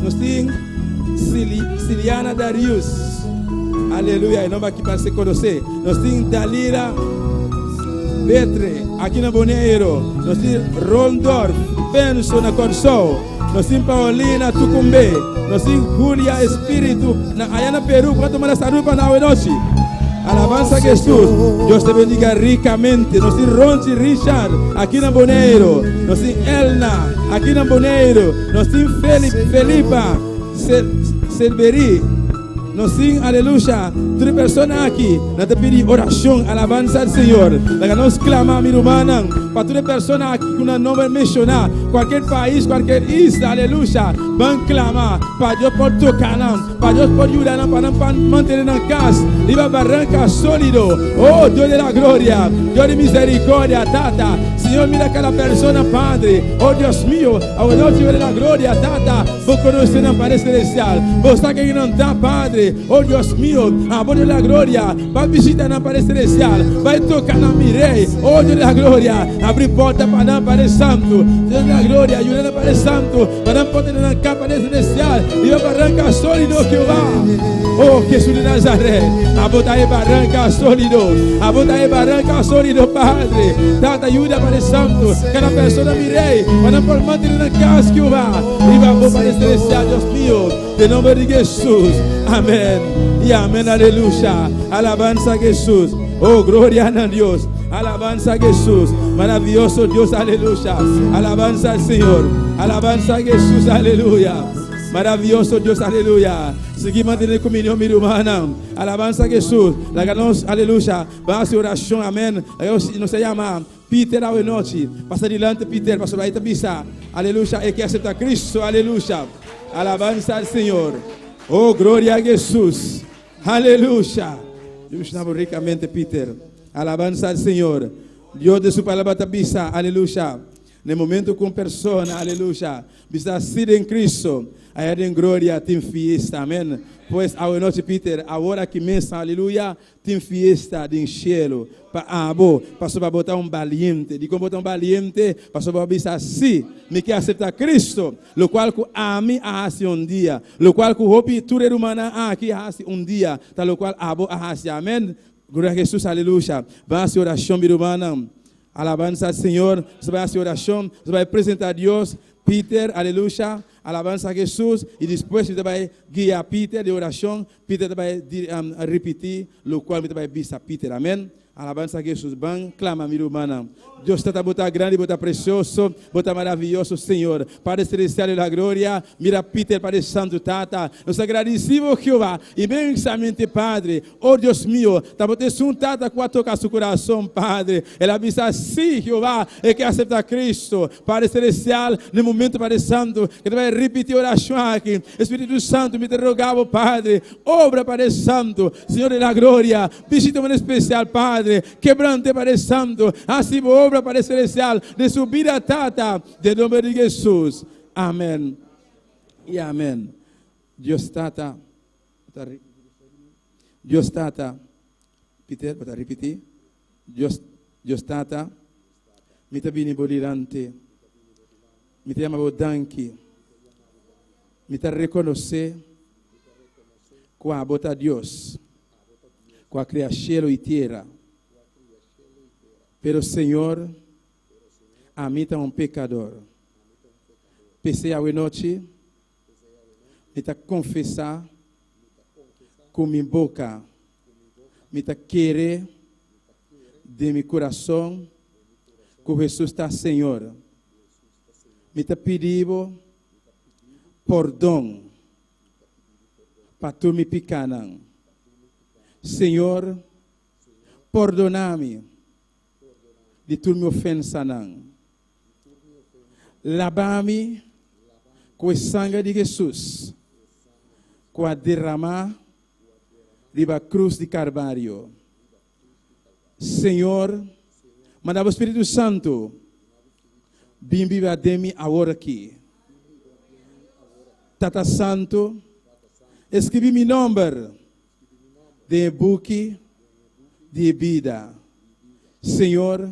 Nós temos Ciliana Darius. Aleluia. E não vai aqui para se conhecer. Nós temos Dalira Betre, aqui na Boneiro. Nós temos Rondorf, Benson na Corsol. Nós temos Paulina Tucumbe. Nós temos Julia Espírito, aí na Peru. Quanto manda saúde para nós hoje? Alabança a Jesus. Deus te bendiga ricamente. Nós temos Ronchi Richard, aqui na Boneiro. Nós temos Elna, aqui na Boneiro. Nós temos Felipa Selveri. Nós temos, aleluia, 3 pessoas aqui. Nós te pedimos oração, alabança ao Senhor. Nós clamamos, minha irmã, para todas as pessoas aqui que não nome mencionar. Qualquer país, qualquer isla, aleluia. Vamos clamar para Deus pode tocar, para Deus pode ajudar, para manter na casa. Viva barranca sólido. Oh, Deus de la gloria, Deus de misericórdia, Tata. Senhor, mira cada persona, Padre. Oh, Deus mío, ao Deus de la gloria, Tata. Vou conhecer na Padre Celestial. Vou estar aqui não está, Padre. Padre. Oh Dios mío, amor de la gloria, vai visitar na Padre Celestial, vai tocar na mirei. Oh Deus da glória, abre porta para não Padre Santo. Deus da glória, ajuda na Padre Santo, para não poder na capa Padre Celestial, e vai barranca sólido que vai. Oh Jesus de Nazaré, a botar aí barranca sólido, a botar aí barranca sólido, Padre. Tanta ajuda Padre Santo, cada pessoa mirei, para não manter na casa que vai. E vai Padre Celestial, Deus mío, em nome de Jesus. Amén. Y amén, aleluya. Alabanza a Jesús. Oh, gloria a Dios. Alabanza a Jesús. Maravilloso Dios, aleluya. Alabanza al Señor. Alabanza a Jesús, aleluya. Maravilloso Dios, aleluya. Seguimos manteniendo comunión, mi hermana. Alabanza a Jesús. La ganamos, aleluya. Vamos a hacer oración, amén. No se llama Peter a noche. Pasa adelante, Peter. Pastor, ahí te pisa. Aleluya. El que acepta a Cristo, aleluya. Alabanza al Señor. Oh, gloria a Jesús. Aleluya. Dios nos ricamente, Peter. Alabanza al Señor. Dios de su palabra te avisa. Aleluya. En el momento con persona, aleluya. Vista sido en Cristo. Allá en gloria, tem fiesta. Amén. Pues ahora noche, Peter. Ahora que mensa, aleluya. Tem fiesta de cielo. Para botar valiente. De como botar valiente. Para vista assim. Me quer aceitar Cristo. Lo cual a mim hace dia. Lo cual que hopi tu humana aqui hace dia. Tal lo cual hace. Amén. Glória a Jesus, aleluya. Vamos a hacer oración, mi hermana. Alabanza al Señor. Você vai hacer oración. Você vai apresentar a Dios. Peter, aleluya. Alabanza a Jesús. Y después você vai guiar Peter de oración. Peter vai repetir. Lo cual você vai vista Peter. Amén. Alabanza a Jesús. Van, clama, mi hermana. Dios está bota grande, bota precioso, bota maravilloso, Señor. Padre Celestial de la gloria. Mira Peter, Padre Santo, Tata. Nos agradecemos, Jehová. Inmensamente, Padre. Oh, Dios mío. Está botando Tata com a tocar su coração, Padre. Ela avisa assim, Jehová. É que aceita Cristo. Padre Celestial, no momento, Padre Santo, que vai repetir a oração aqui. Espírito Santo, me te rogava, Padre. Obra, Padre Santo. Senhor de la gloria. Visita-me em especial, Padre. Quebrante, Padre Santo. Assim, obra, Padre Celestial, de su vida, Tata, de nombre de Jesús. Amén. Y amén. Dios Tata. Dios Tata. Peter, ¿vas a repetir? Dios Tata. Me te vini bolilante. Me te llamo Danki. Me te reconoce. Qua bota Dios. Qua crea cielo y tierra. Pero Señor, a mí está un pecador. Pensei a noite, me está confessar com minha boca, me está querer de meu coração, que Jesus está Senhor. Me está pedindo perdão para tu me picanan. Senhor, perdona-me de tu minha ofensa não. Lava-me com o sangue de Jesus, com a derramar da cruz de Carvalho. Senhor, manda o Espírito Santo, vem viva de mim agora aqui. Tata Santo, escrevi meu nome de book de vida. Senhor,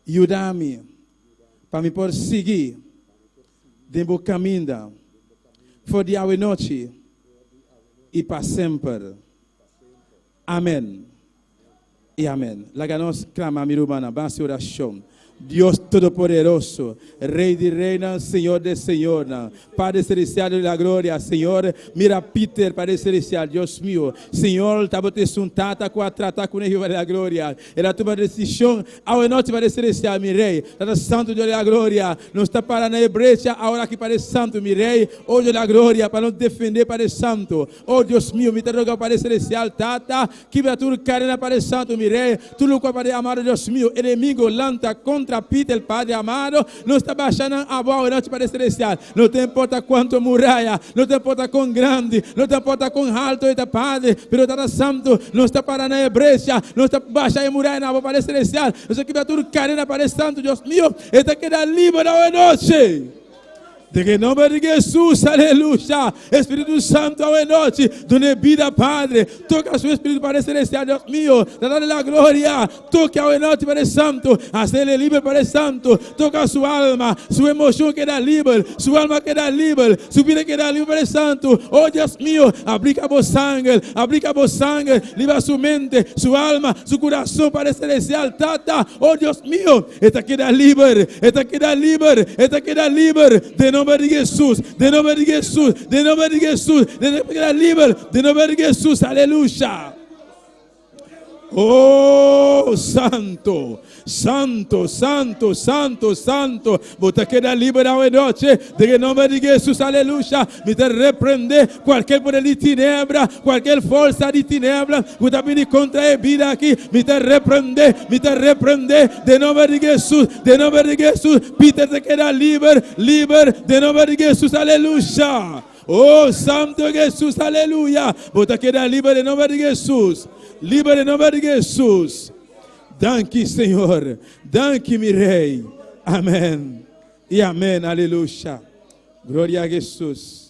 ajuda-me para me poder seguir de meu caminho, for dia e noite e para sempre. Amém e amém. Lá nós clama, minha irmã, vamos a oração. Dios Todopoderoso, Rey de Reinas, Señor de Señor, Padre Celestial de la Gloria, Señor, mira Peter, Padre Celestial, Dios mío, Señor, tabote suntata com a tratar com Jehová de la Gloria, era tua decisão, ao noite, Padre Celestial, mi Rei, Tata Santo de la Gloria, não está para na brecha, agora que Padre Santo, mi Rei, oh de la Gloria, para nos defender, Padre Santo, oh Dios mío, me te roga, Padre Celestial, Tata, que vai tu carena, Padre Santo, mi Rei, tu nunca, Padre amado, Dios mío, inimigo, lanta contra Peter, Padre amado, não está baixando a boa noite para celestial. Não te importa quanto muralha, não te importa quão grande, não te importa quão alto é Padre, pero Tata Santo, não está para na brecha, não está baixando a muralha na boa para celestial. Você que vai tudo carena para Santo, Deus meu, está queda livre na noite. De que nombre de Jesús, aleluya. Espíritu Santo, hoy noche, donde vida, Padre. Toca su Espíritu Padre Celestial, Dios mío. Dale la gloria. Toca hoy noche, Padre Santo. Hacerle libre, Padre Santo. Toca su alma, su emoción queda libre. Su alma queda libre. Su vida queda libre, Padre Santo. Oh Dios mío, aplica vos sangre. Aplica vos sangre. Libra su mente, su alma, su corazón, Padre Celestial. Tata. Oh Dios mío, esta queda libre. Esta queda libre. Esta queda libre. De nombre de Jesús, de nombre de Jesús, de nombre de Jesús, de nombre de libre, de nombre de Jesús, aleluya. Oh, santo, santo, santo, santo, santo. Vos te quedas libre hoy noche. De nombre de Jesús, aleluya. Me te reprende cualquier poder de tiniebla, cualquier fuerza de tiniebla. Vos te vienes contra la vida aquí. Me te reprende, de nombre de Jesús, de nombre de Jesús. Peter te queda libre, libre, de nombre de Jesús, aleluya. Oh, santo Jesús, aleluya. Vos te quedas libre de nombre de Jesús. Libre en nombre de Jesús. Danke, Señor. Danke, mi Rey. Amén. Y amén. Aleluya. Gloria a Jesús.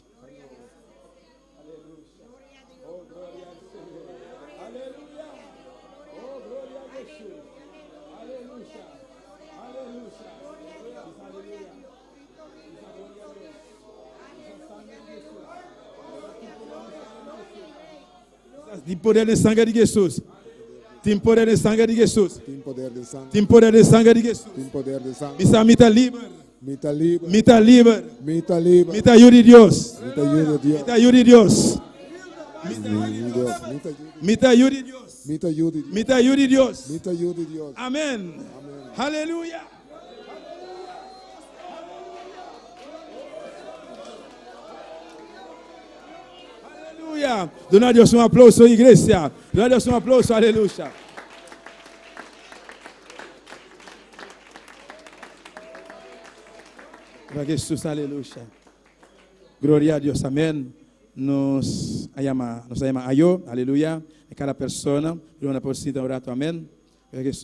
Tem poder de sangue de Jesus. Tem poder de sangue de Jesus. Tem poder de sangue. Tem poder de sangue de Jesus. Tem poder de sangue. Misa mita libre. Mita libre. Mita libre. Mita libre. Mita ayuda de Dios. Mita ayuda de Dios. Mita ayuda de Dios. Mita ayuda de Dios. Mita ayuda de Dios. Mita ayuda de Dios. Mita ayuda de Dios. Mita ayuda de Dios. Amén. Aleluya. Aleluya. Dona a Dios un aplauso, iglesia. Dona a Dios un aplauso, aleluya. Para Jesús, aleluya. Gloria a Dios, amén. Nos llama a yo, aleluya. A cada persona, una porcita orato, amén. Para Jesús.